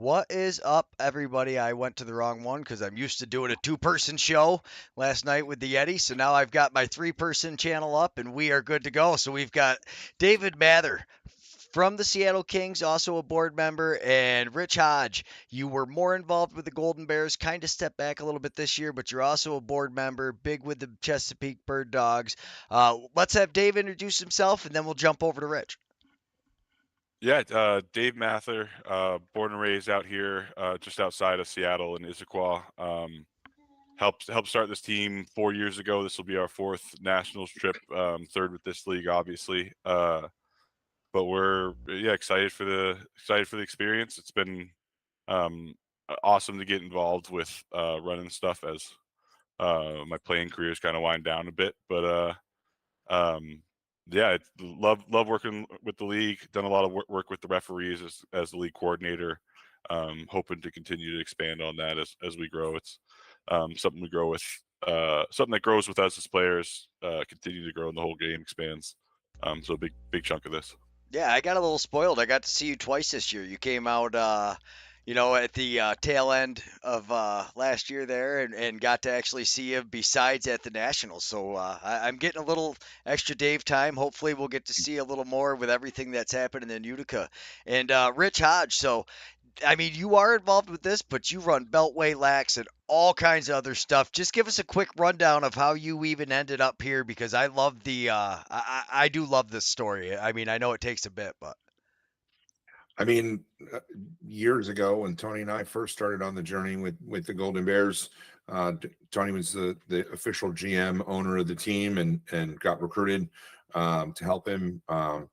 What is up, everybody? I went to the wrong one because I'm used to doing a two-person show last night with the Yeti. So now I've got my three-person channel up and we are good to go. So we've got David Mather from the Seattle Kings, also a board member, and Rich Hodge. You were more involved with the Golden Bears, kind of stepped back a little bit this year, but you're also a board member, big with the Chesapeake Bird Dogs. Let's have Dave introduce himself and then we'll jump over to Rich. Yeah, Dave Mather, born and raised out here, just outside of Seattle in Issaquah. Helped start this team 4 years ago. This will be our fourth nationals trip, third with this league, obviously. But we're excited for the experience. It's been um, awesome to get involved with running stuff as my playing career is kind of wind down a bit. But um, yeah, love working with the league. Done a lot of work with the referees as the league coordinator. Hoping to continue to expand on that as we grow. It's something we grow with, something that grows with us as players. Continue to grow and the whole game expands. So a big chunk of this. Yeah, I got a little spoiled. I got to see you twice this year. You came out, at the tail end of last year there, and got to actually see you besides at the Nationals. So I'm getting a little extra Dave time. Hopefully, we'll get to see a little more with everything that's happening in Utica. And Rich Hodge. So I mean, you are involved with this, but you run Beltway lax and all kinds of other stuff. Just give us a quick rundown of how you even ended up here, because I love I do love this story. I mean, I know it takes a bit, but I mean, uh, years ago when Tony and I first started on the journey with the Golden Bears, Tony was the official GM owner of the team and got recruited to help him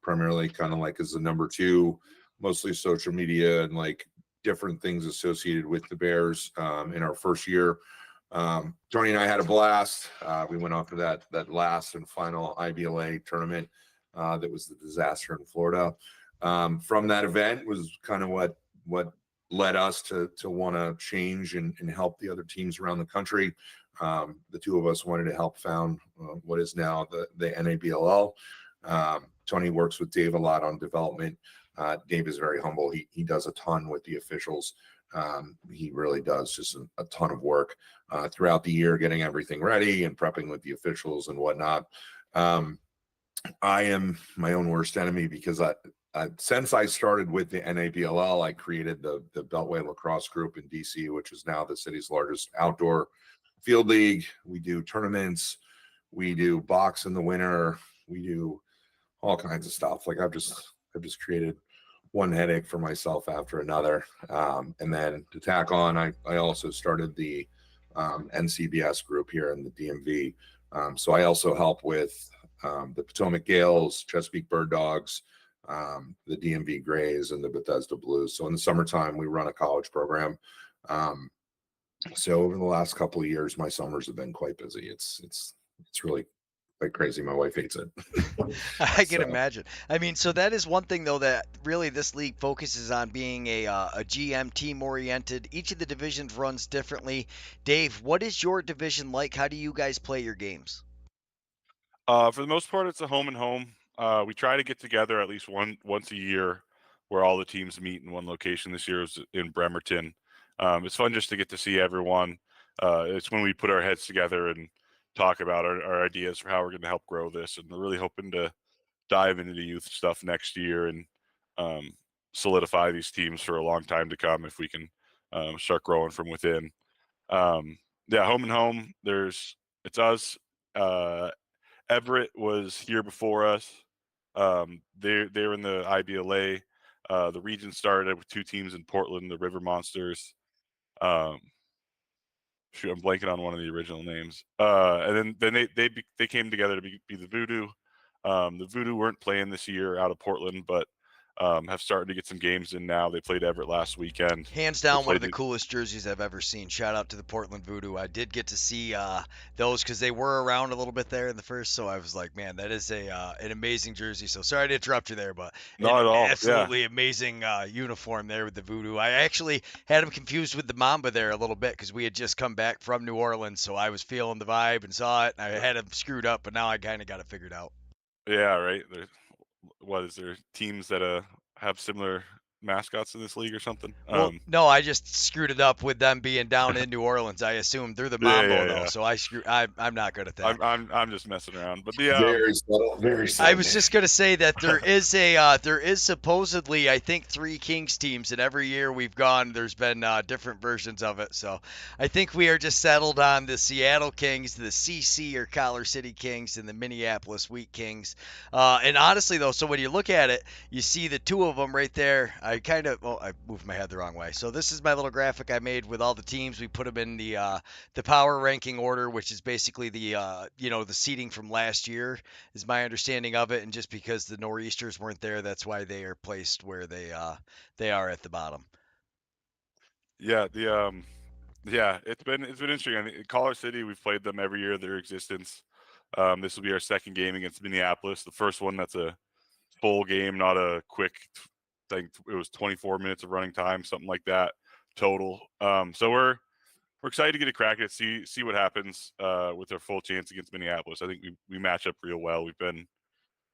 primarily kind of like as the number two, mostly social media and like different things associated with the Bears in our first year. Tony and I had a blast. We went off to that last and final IBLA tournament that was the disaster in Florida. From that event was kind of what led us to want to change and help the other teams around the country. The two of us wanted to help found what is now the NABLL. Tony works with Dave a lot on development. Dave is very humble. He does a ton with the officials. He really does just a ton of work throughout the year, getting everything ready and prepping with the officials and whatnot. I am my own worst enemy because since I started with the NABLL, I created the Beltway Lacrosse group in DC, which is now the city's largest outdoor field league. We do tournaments, we do box in the winter, we do all kinds of stuff. Like I've just created one headache for myself after another. And then to tack on, I also started the NCBS group here in the DMV. So I also help with the Potomac Gales, Chesapeake Bird Dogs, the DMV Grays, and the Bethesda Blues. So in the summertime, we run a college program. So over the last couple of years, my summers have been quite busy. It's really quite crazy. My wife hates it. I can So imagine. I mean, so that is one thing though that really this league focuses on being a GM team oriented. Each of the divisions runs differently. Dave, what is your division like? How do you guys play your games? For the most part, it's a home and home. We try to get together at least once a year, where all the teams meet in one location. This year was in Bremerton. It's fun just to get to see everyone. It's when we put our heads together and talk about our ideas for how we're going to help grow this, and we're really hoping to dive into the youth stuff next year and um, solidify these teams for a long time to come if we can start growing from within. Yeah, home and home. It's us. Uh, Everett was here before us. They're in the IBLA. The region started with two teams in Portland, the River Monsters. Um, Shoot, I'm blanking on one of the original names. And then they came together to be the Voodoo. The Voodoo weren't playing this year out of Portland, but have started to get some games in now. They played Everett last weekend. Hands They down, one of played the coolest jerseys I've ever seen. Shout out to the Portland Voodoo. I did get to see those because they were around a little bit there in the first, so I was like, man, that is a an amazing jersey. So sorry to interrupt you there, but an not at all. Yeah, absolutely amazing uniform there with the Voodoo. I actually had him confused with the Mamba there a little bit because we had just come back from New Orleans, so I was feeling the vibe and saw it, and I had him screwed up, but now I kind of got it figured out. yeah, right. What is there teams that have similar mascots in this league or something. Well, no, I just screwed it up with them being down in New Orleans. I assumed they're the Mambo though, yeah. so I'm not good at that. I'm just messing around, but the Very subtle, very I subtle. was just gonna say that there is supposedly, I think, 3 Kings teams, and every year we've gone, there's been different versions of it. So I think we are just settled on the Seattle Kings, the CC or Collar City Kings, and the Minneapolis Wheat Kings. And honestly, though, so when you look at it, you see the 2 of them right there. I moved my head the wrong way. So this is my little graphic I made with all the teams. We put them in the power ranking order, which is basically the the seeding from last year is my understanding of it. And just because the Nor'easters weren't there, that's why they are placed where they are at the bottom. yeah, it's been interesting. I mean, Collar City, we've played them every year of their existence. This will be our second game against Minneapolis. The first one, that's a full game, not a quick thing. It was 24 minutes of running time, something like that total. So we're excited to get a crack at it, see what happens with our full chance against Minneapolis. I think we match up real well. We've been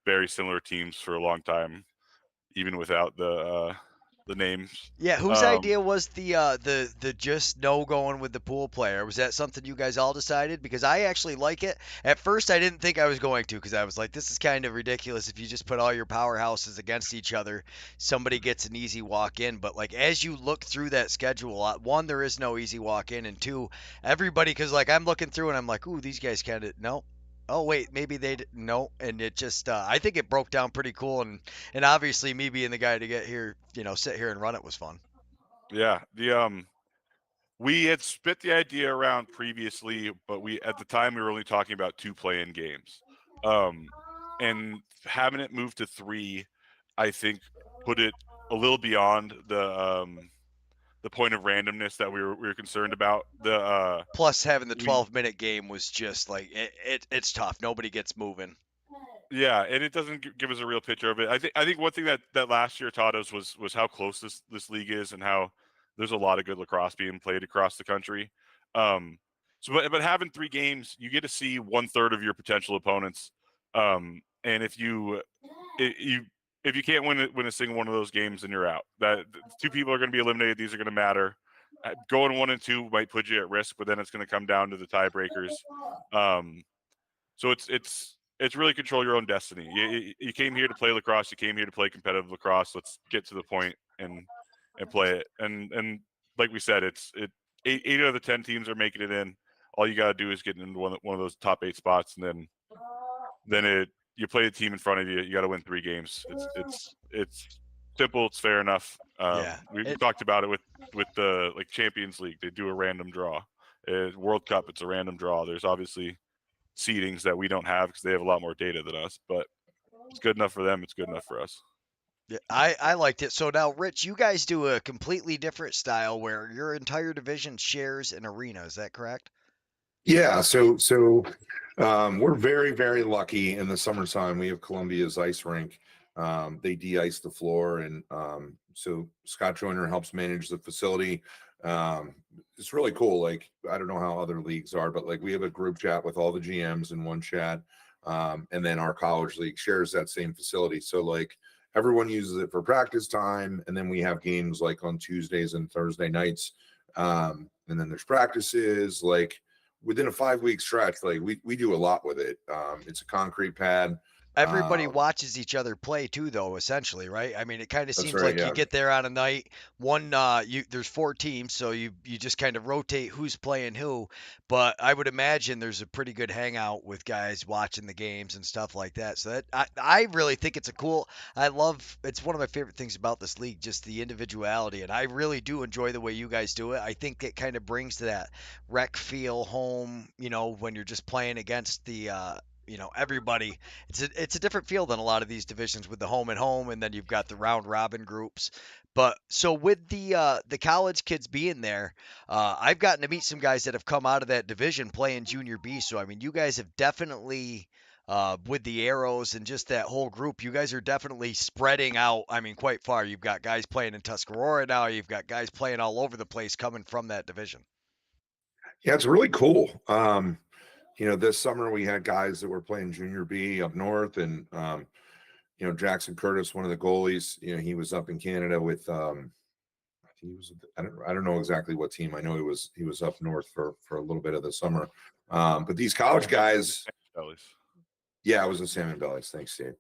very similar teams for a long time, even without the names. Yeah, whose idea was the just no going with the pool player? Was that something you guys all decided? Because I actually like it. At first, I didn't think I was going to, because I was like, this is kind of ridiculous if you just put all your powerhouses against each other, somebody gets an easy walk in. But like as you look through that schedule, one, there is no easy walk in, and two, everybody, because like I'm looking through and I'm like, ooh, these guys kind of no. Oh wait, maybe they didn't know, and it just I think it broke down pretty cool, and obviously me being the guy to get here, sit here and run it was fun. Yeah, we had spit the idea around previously, but at the time we were only talking about 2 play-in games, and having it move to 3, I think, put it a little beyond the point of randomness that we were concerned about. Plus having the We 12-minute game was just like it's tough. Nobody gets moving. Yeah, and it doesn't give us a real picture of it. I think one thing that last year taught us was how close this league is, and how there's a lot of good lacrosse being played across the country. But having 3 games, you get to see 1/3 of your potential opponents. And if you can't win a single one of those games, then you're out. That 2 people are going to be eliminated. These are going to matter. Going 1 and 2 might put you at risk, but then it's going to come down to the tiebreakers. So it's really control your own destiny. You came here to play lacrosse. You came here to play competitive lacrosse. Let's get to the point and play it. And like we said, it's 8 out of the 10 teams are making it in. All you got to do is get into one of those top 8 spots, and then you play the team in front of you. You got to win 3 games. It's simple. It's fair enough. We talked about it with the Champions League. They do a random draw. World Cup, it's a random draw. There's obviously seedings that we don't have because they have a lot more data than us, but it's good enough for them. It's good enough for us. Yeah, I liked it. So now, Rich, you guys do a completely different style where your entire division shares an arena. Is that correct? Yeah, so we're very, very lucky in the summertime. We have Columbia's ice rink. They de-ice the floor, and so Scott Joyner helps manage the facility. It's really cool. Like, I don't know how other leagues are, but like we have a group chat with all the GMs in one chat, and then our college league shares that same facility. So like everyone uses it for practice time, and then we have games like on Tuesdays and Thursday nights, and then there's practices like within a 5-week stretch. Like we do a lot with it. It's a concrete pad. Everybody watches each other play too, though, essentially, right? I mean, it kind of seems right, like yeah. you get there on a night, there's 4 teams, so you just kind of rotate who's playing who. But I would imagine there's a pretty good hangout with guys watching the games and stuff like that. So that I really think it's it's one of my favorite things about this league, just the individuality, and I really do enjoy the way you guys do it. I think it kind of brings to that rec feel home, when you're just playing against the everybody. It's a different feel than a lot of these divisions with the home and home, and then you've got the round robin groups. But so with the college kids being there, I've gotten to meet some guys that have come out of that division playing junior B. So I mean, you guys have definitely with the arrows and just that whole group, you guys are definitely spreading out. I mean, quite far. You've got guys playing in Tuscarora now. You've got guys playing all over the place coming from that division. Yeah, it's really cool. This summer we had guys that were playing junior B up north, and Jackson Curtis, one of the goalies, he was up in Canada with he was I don't know exactly what team. I know he was up north for a little bit of the summer. But these college guys, yeah, it was the Salmon Bellies. Thanks, Dave.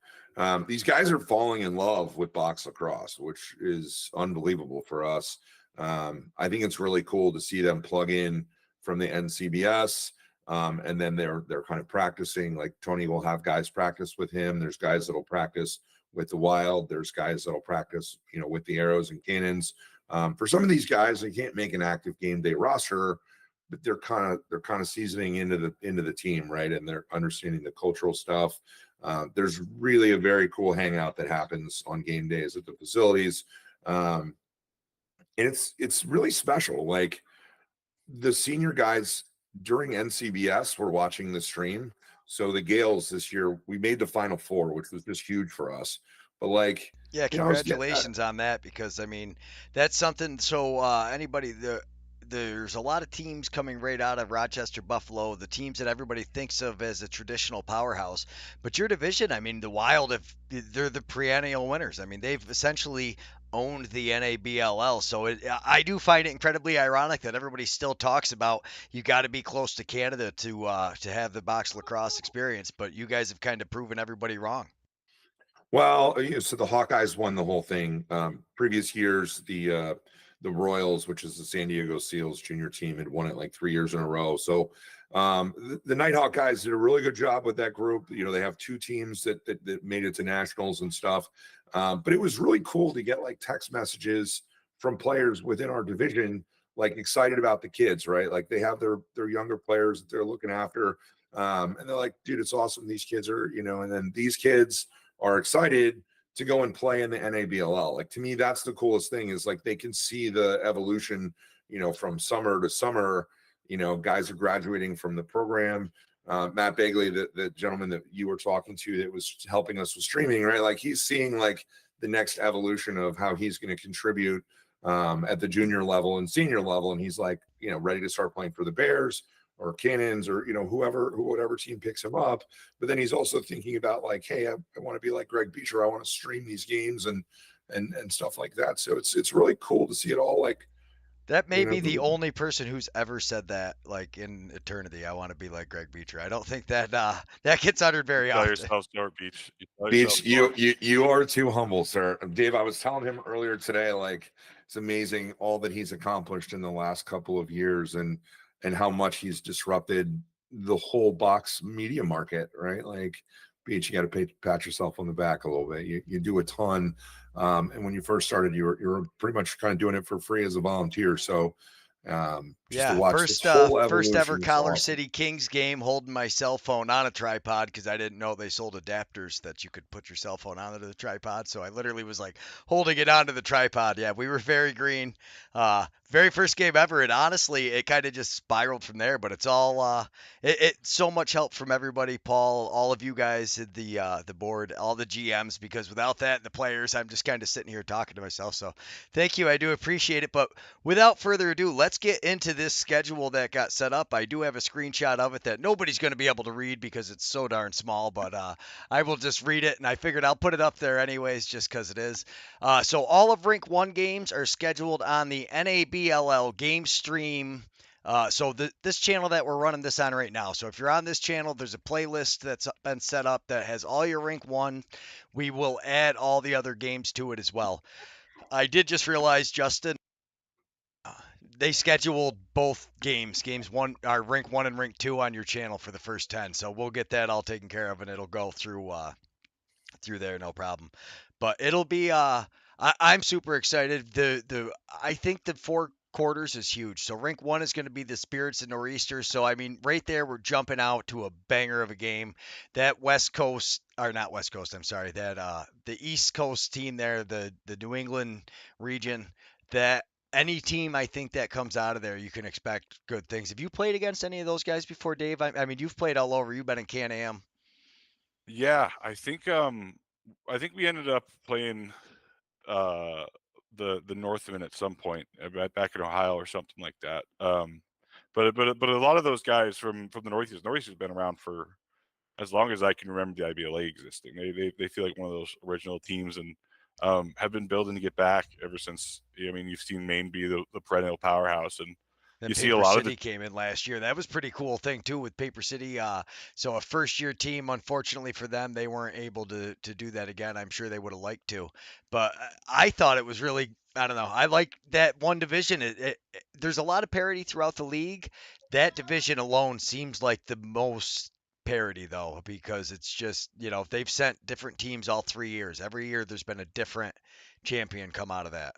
These guys are falling in love with box lacrosse, which is unbelievable for us. I think it's really cool to see them plug in from the NCBS. And then they're kind of practicing. Like Tony will have guys practice with him. There's guys that'll practice with the Wild. There's guys that'll practice, with the Arrows and Cannons. For some of these guys, they can't make an active game day roster, but they're kind of seasoning into the team, right? And they're understanding the cultural stuff. There's really a very cool hangout that happens on game days at the facilities. And it's really special. Like the senior guys during NCBS were watching the stream. So the Gales this year, we made the Final Four, which was just huge for us. But like, Yeah, I was getting congratulations on that because I mean that's something. So there's a lot of teams coming right out of Rochester, Buffalo, the teams that everybody thinks of as a traditional powerhouse. But your division, I mean, the Wild, they're the perennial winners. I mean, they've essentially owned the NABLL. So I do find it incredibly ironic that everybody still talks about you got to be close to Canada to have the box lacrosse experience. But you guys have kind of proven everybody wrong. Well, so the Hawkeyes won the whole thing. Previous years, the Royals, which is the San Diego Seals junior team, had won it like 3 years in a row. So the Nighthawk guys did a really good job with that group. They have two teams that made it to nationals and stuff. But it was really cool to get like text messages from players within our division, like excited about the kids, right? Like they have their younger players that they're looking after. And they're like, dude, it's awesome. These kids are, and then these kids are excited to go and play in the NABLL. Like to me, that's the coolest thing is like they can see the evolution, from summer to summer. Guys are graduating from the program. Matt Bagley, the gentleman that you were talking to that was helping us with streaming, right? Like he's seeing like the next evolution of how he's going to contribute at the junior level and senior level. And he's like, ready to start playing for the Bears or Cannons or whatever team picks him up. But then he's also thinking about like, hey, I want to be like Greg Beecher. I want to stream these games and stuff like that. So it's really cool to see it all like, That may be the only person who's ever said that, like in eternity. I want to be like Greg Beecher. I don't think that that gets uttered very Tell often. yourself short, Beach. Beach, you are too humble, sir. Dave, I was telling him earlier today, like it's amazing all that he's accomplished in the last couple of years and how much he's disrupted the whole box media market, right? Like, Beach, you got to pat yourself on the back a little bit. You do a ton, and when you first started, you were pretty much kind of doing it for free as a volunteer. So, just to watch this whole first ever evolution is Collar awesome. City Kings game, holding my cell phone on a tripod because I didn't know they sold adapters that you could put your cell phone onto the tripod. So I literally was like holding it onto the tripod. Yeah, we were very green. Very first game ever, and honestly, it kind of just spiraled from there. But it's all it so much help from everybody, Paul, all of you guys at the board, all the GMs, because without that, the players, I'm just kind of sitting here talking to myself. So thank you, I do appreciate it. But without further ado, let's get into this schedule that got set up. I do have a screenshot of it that nobody's going to be able to read because it's so darn small, but I will just read it, and I figured I'll put it up there anyways just because it is. So all of Rink 1 games are scheduled on the NABLL game stream. This channel that we're running this on right now. So if you're on this channel, there's a playlist that's been set up that has all your Rink 1. We will add all the other games to it as well. I did just realize, Justin, they scheduled both games one, our Rink 1 and Rink 2 on your channel for the first 10. So we'll get that all taken care of and it'll go through there, no problem. But it'll be I'm super excited. I think the 4 quarters is huge. So Rink 1 is going to be the Spirits and Nor'easters. So I mean, right there we're jumping out to a banger of a game. That West Coast, or not West Coast, I'm sorry, that the East Coast team there, the New England region, that any team I think that comes out of there, you can expect good things. Have you played against any of those guys before, Dave? I mean, you've played all over. You've been in Can-Am. Yeah, I think we ended up playing the Northman at some point back in Ohio or something like that. But a lot of those guys from the Northeast has been around for as long as I can remember the IBLA existing. They feel like one of those original teams, and have been building to get back ever since. I mean, you've seen Maine be the perennial powerhouse, and Then you see a Paper lot of the City came in last year. That was pretty cool thing too with Paper City. So a first year team, unfortunately for them, they weren't able to do that again. I'm sure they would have liked to, but I thought it was really, I don't know. I like that one division. There's a lot of parity throughout the league. That division alone seems like the most parity though, because it's just, they've sent different teams all 3 years. Every year there's been a different champion come out of that.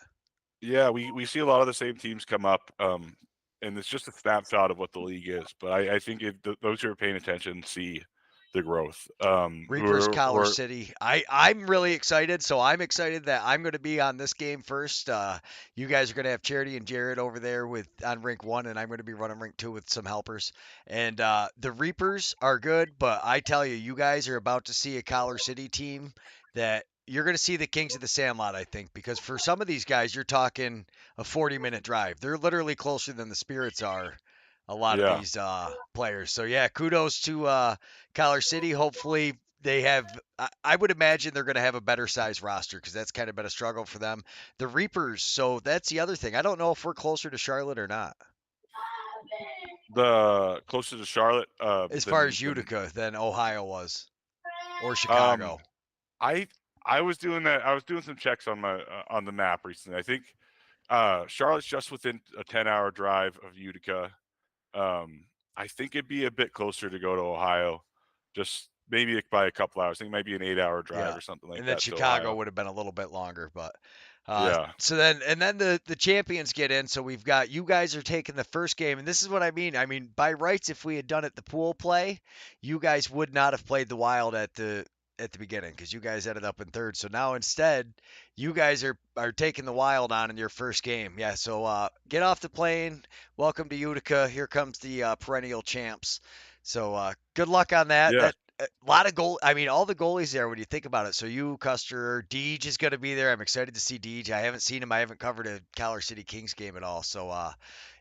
Yeah, we see a lot of the same teams come up, and it's just a snapshot of what the league is. But I think those who are paying attention see the growth. Reapers, Collar City. I'm really excited. So I'm excited that I'm going to be on this game first. You guys are going to have Charity and Jared over there with on rink 1, and I'm going to be running rink 2 with some helpers. And the Reapers are good, but I tell you, you guys are about to see a Collar City team that you're going to see the Kings of the Sandlot, I think, because for some of these guys, you're talking a 40-minute drive. They're literally closer than the Spirits are. A lot of Yeah, these players. So yeah, kudos to Collar City. Hopefully they have. I would imagine they're going to have a better size roster because that's kind of been a struggle for them. The Reapers. So that's the other thing. I don't know if we're closer to Charlotte or not, the closer to Charlotte as far than as Utica than Ohio was or um Chicago. I I was doing that. I was doing some checks on the map recently. I think Charlotte's just within a 10-hour drive of Utica. I think it'd be a bit closer to go to Ohio, just maybe by a couple hours. I think it might be an 8-hour drive Yeah. or something like And then that to Chicago Ohio. would have been a little bit longer, but Yeah, so then the champions get in. So we've got you guys are taking the first game, and this is what I mean. I mean, by rights, if we had done it the pool play, you guys would not have played the Wild at the beginning because you guys ended up in third. So now instead, you guys are taking the Wild on in your first game. Yeah. So get off the plane. Welcome to Utica. Here comes the perennial champs. So good luck on that. yeah. That a lot of goal. I mean, all the goalies there when you think about it. So you, Custer, Deej is going to be there. I'm excited to see Deej. I haven't seen him. I haven't covered a Collar City Kings game at all. So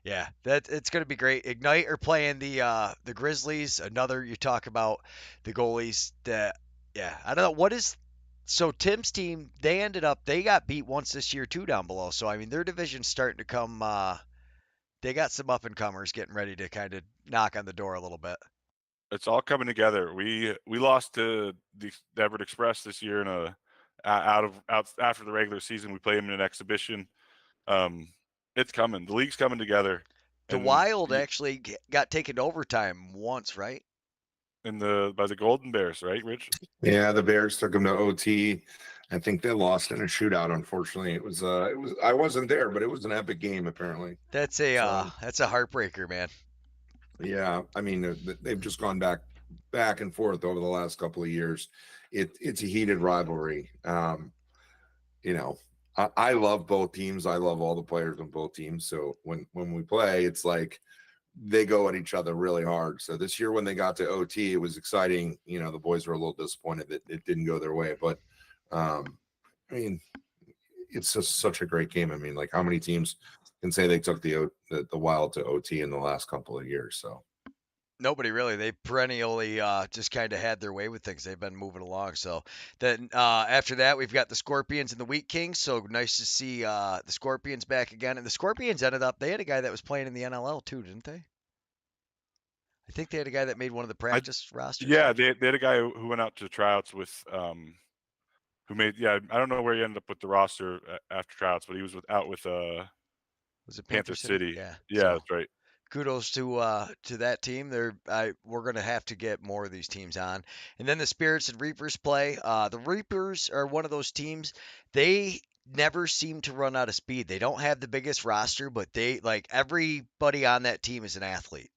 yeah, that it's going to be great. Ignite are playing the Grizzlies. Another you talk about the goalies that yeah. I don't know what is. So Tim's team they got beat once this year too down below. So I mean their division's starting to come. They got some up and comers getting ready to kind of knock on the door a little bit. It's all coming together. We lost to the Everett Express this year in out after the regular season. We played them in an exhibition. Um, it's coming. The league's coming together, The and Wild actually got taken to overtime once, right? in the by the Golden Bears, right, Rich? Yeah, the Bears took them to OT. I think they lost in a shootout. Unfortunately, it was I wasn't there, but it was an epic game apparently. So That's a heartbreaker, man. yeah, I mean they've just gone back and forth over the last couple of years. It's a heated rivalry. You know, I love both teams. I love all the players on both teams. So when we play, it's like they go at each other really hard. So this year when they got to OT, it was exciting. You know, the boys were a little disappointed that it didn't go their way, but I mean, it's just such a great game. I mean, like how many teams can say they took the Wild to OT in the last couple of years? So Nobody really. They perennially just kind of had their way with things. They've been moving along. So then after that, we've got the Scorpions and the Wheat Kings. So nice to see the Scorpions back again. And the Scorpions ended up. They had a guy that was playing in the NLL too, didn't they? I think they had a guy that made one of the I practice rosters. Yeah, they had a guy who went out to tryouts with who made I don't know where he ended up with the roster after tryouts, but he was out with Was it Panther Panther City? City. Yeah. Yeah, So that's right. kudos to that team. We're gonna have to get more of these teams on. And then the Spirits and Reapers play. The Reapers are one of those teams. They never seem to run out of speed. They don't have the biggest roster, but they like everybody on that team is an athlete.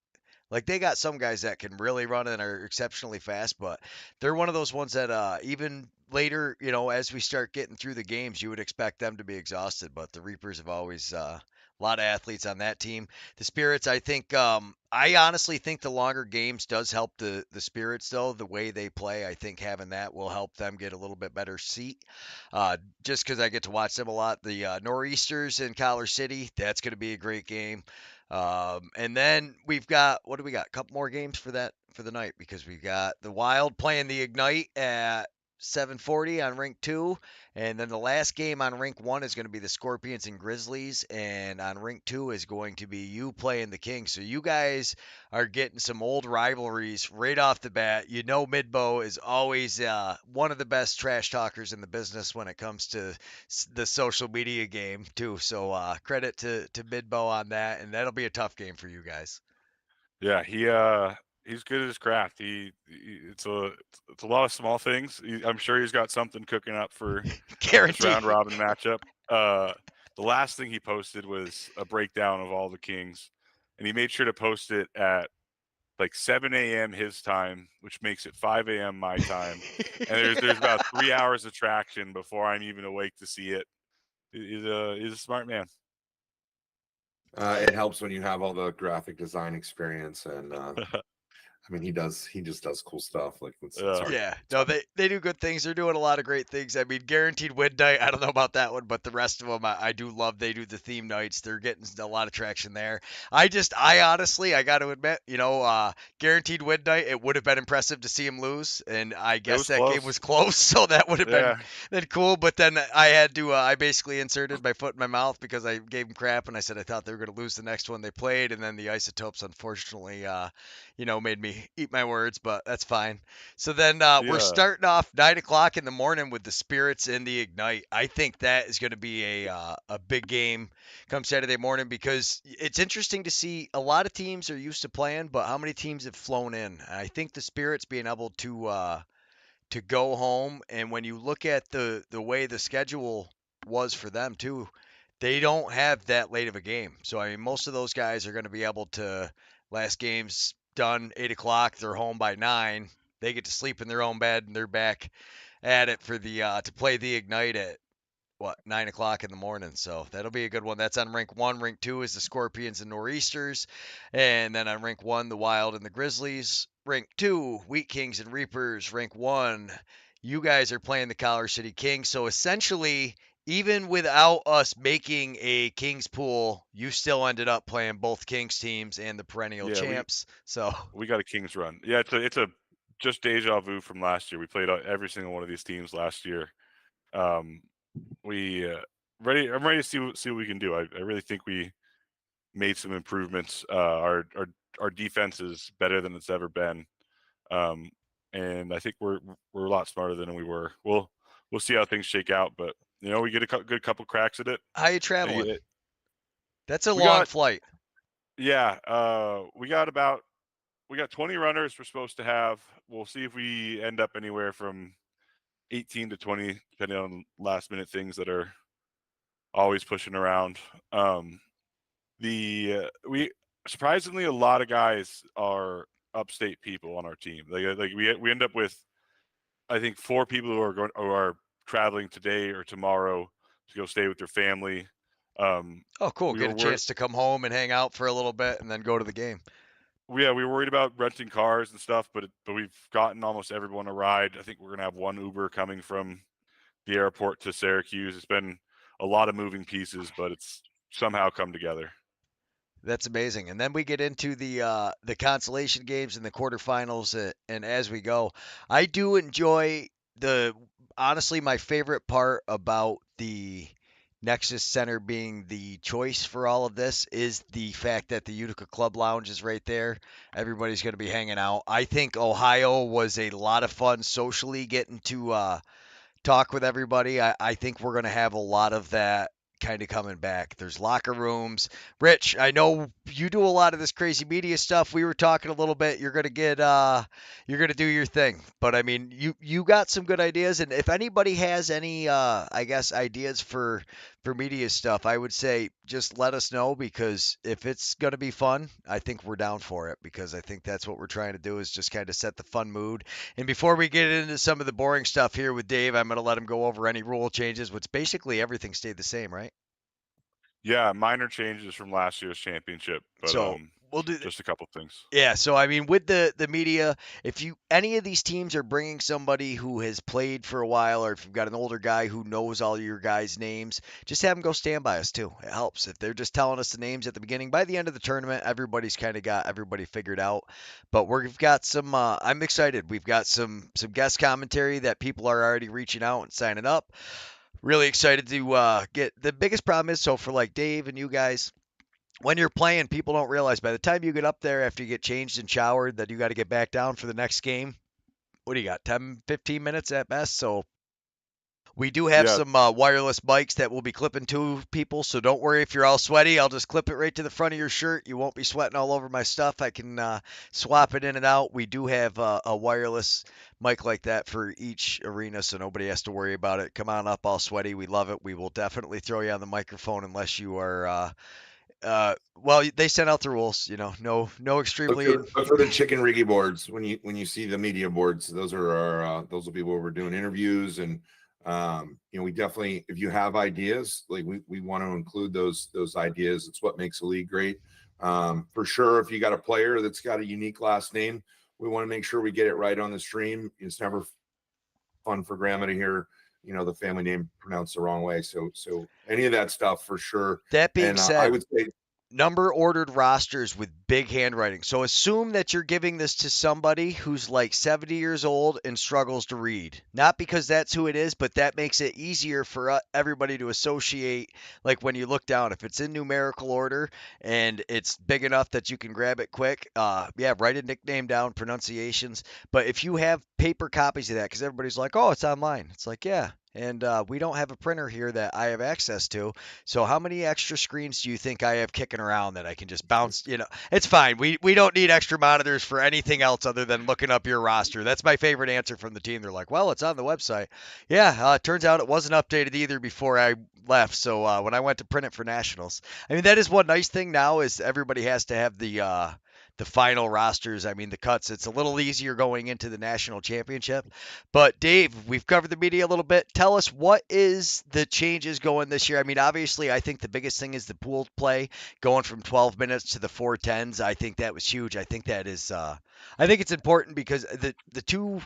Like they got some guys that can really run and are exceptionally fast, but they're one of those ones that even later, as we start getting through the games, you would expect them to be exhausted. But the Reapers have always a lot of athletes on that team. The Spirits, I think, I honestly think the longer games does help the Spirits though. The way they play, I think having that will help them get a little bit better seat. Just because I get to watch them a lot. The Nor'easters in Collar City, that's going to be a great game. And then we've got what do we got? A couple more games for the night because we've got the Wild playing the Ignite at 7:40 on Rink 2, and then the last game on Rink 1 is going to be the Scorpions and Grizzlies, and on Rink 2 is going to be you playing the Kings. So you guys are getting some old rivalries right off the bat. You know Midbow is always one of the best trash talkers in the business when it comes to the social media game too. So credit to Midbow on that, and that'll be a tough game for you guys. Yeah, he's good at his craft. It's a lot of small things. I'm sure he's got something cooking up for this Guarantee. round robin matchup. Uh, the last thing he posted was a breakdown of all the Kings, and he made sure to post it at like 7 a.m. his time, which makes it 5 a.m. my time. And there's about 3 hours of traction before I'm even awake to see it. He's a smart man. It helps when you have all the graphic design experience, and I mean, he just does cool stuff. Like it's hard. Yeah, no, they do good things. They're doing a lot of great things. I mean, guaranteed win night. I don't know about that one, but the rest of them I do love. They do the theme nights. They're getting a lot of traction there. I honestly, I got to admit, guaranteed win night. It would have been impressive to see him lose, and I It guess was that game close. was close, so that would have Yeah, been cool. But then I had to, I basically inserted my foot in my mouth because I gave them crap, and I said I thought they were going to lose the next one they played, and then the Isotopes unfortunately, made me eat my words, but that's fine. So then we're yeah, starting off 9 o'clock in the morning with the Spirits in the Ignite. I think that is going to be a big game come Saturday morning because it's interesting to see a lot of teams are used to playing, but how many teams have flown in? I think the Spirits being able to go home, and when you look at the way the schedule was for them too, they don't have that late of a game. So I mean, most of those guys are going to be able to last game's done 8 o'clock. They're home by 9. They get to sleep in their own bed, and they're back at it for the to play the Ignite at 9 o'clock in the morning. So that'll be a good one. That's on Rink 1. Rink 2 is the Scorpions and Nor'easters, and then on Rink 1, the Wild and the Grizzlies. Rink 2, Wheat Kings and Reapers. Rink 1, you guys are playing the Collar City Kings. So essentially, even without us making a Kings pool, you still ended up playing both Kings teams and the perennial yeah. We champs. So we got a Kings run. Yeah, it's a just deja vu from last year. We played every single one of these teams last year. Um, we ready. I'm ready to see what we can do. I really think we made some improvements. Our defense is better than it's ever been, um, and I think we're a lot smarter than we were. We'll see how things shake out, but we get a good couple cracks at it. how you traveling? Uh, That's a We long got flight. yeah. We got 20 runners we're supposed to have. We'll see if we end up anywhere from 18 to 20, depending on last minute things that are always pushing around. The we surprisingly a lot of guys are upstate people on our team. We end up with I think 4 people who are traveling today or tomorrow to go stay with their family. Oh, cool. We Get were a wor- chance to come home and hang out for a little bit and then go to the game. we were worried about renting cars and stuff, but we've gotten almost everyone a ride. I think we're gonna have one Uber coming from the airport to Syracuse. It's been a lot of moving pieces, but it's somehow come together. That's amazing. And then we get into the consolation games and the quarterfinals, and as we go, I do enjoy the honestly my favorite part about the Nexus Center being the choice for all of this is the fact that the Utica Club Lounge is right there. Everybody's going to be hanging out. I think Ohio was a lot of fun socially getting to talk with everybody. I think we're going to have a lot of that kind of coming back. There's locker rooms. Rich, I know you do a lot of this crazy media stuff. We were talking a little bit. You're going to do your thing. But I mean, you got some good ideas, and if anybody has any I guess ideas for media stuff, I would say just let us know because if it's going to be fun, I think we're down for it because I think that's what we're trying to do is just kind of set the fun mood. And before we get into some of the boring stuff here with Dave, I'm going to let him go over any rule changes, which basically everything stayed the same, right? Yeah, minor changes from last year's championship, but So we'll do. just a couple things. Yeah, so I mean, with the media, if you any of these teams are bringing somebody who has played for a while, or if you've got an older guy who knows all your guys' names, just have them go stand by us too. It helps if they're just telling us the names at the beginning. By the end of the tournament, everybody's kind of got everybody figured out. But we've got some. I'm excited. We've got some guest commentary that people are already reaching out and signing up. Really excited to get. The biggest problem is so for like Dave and you guys when you're playing, people don't realize by the time you get up there after you get changed and showered that you got to get back down for the next game. What do you got? 10, 15 minutes at best. So we do have Yeah, some wireless mics that will be clipping to people. So don't worry if you're all sweaty. I'll just clip it right to the front of your shirt. You won't be sweating all over my stuff. I can swap it in and out. We do have a wireless mic like that for each arena, so nobody has to worry about it. Come on up all sweaty. We love it. We will definitely throw you on the microphone unless you are well, they sent out the rules. No Look extremely. for the chicken riggy boards when you see the media boards. Those are our those will be where we're doing interviews, and we definitely, if you have ideas, like we want to include those ideas. It's what makes a league great. For sure, if you got a player that's got a unique last name, we want to make sure we get it right on the stream. It's never fun for grandma to hear the family name pronounced the wrong way. So any of that stuff for sure. That being And I said, would say number ordered rosters with big handwriting. So assume that you're giving this to somebody who's like 70 years old and struggles to read. Not because that's who it is, but that makes it easier for everybody to associate. Like when you look down, if it's in numerical order and it's big enough that you can grab it quick, yeah, write a nickname down, pronunciations. But if you have paper copies of that, because everybody's like, oh, it's online. It's like, yeah. And we don't have a printer here that I have access to. So how many extra screens do you think I have kicking around that I can just bounce? It's fine. We don't need extra monitors for anything else other than looking up your roster. That's my favorite answer from the team. They're like, well, it's on the website. Yeah, it turns out it wasn't updated either before I left. So when I went to print it for nationals, I mean that is one nice thing now is everybody has to have the final rosters. I mean the cuts. It's a little easier going into the national championship. But Dave, we've covered the media a little bit. Tell us what is the changes going this year. I mean, obviously, I think the biggest thing is the pooled play going from 12 minutes to the 4:10s. I think that was huge. I think that is. I think it's important because the two.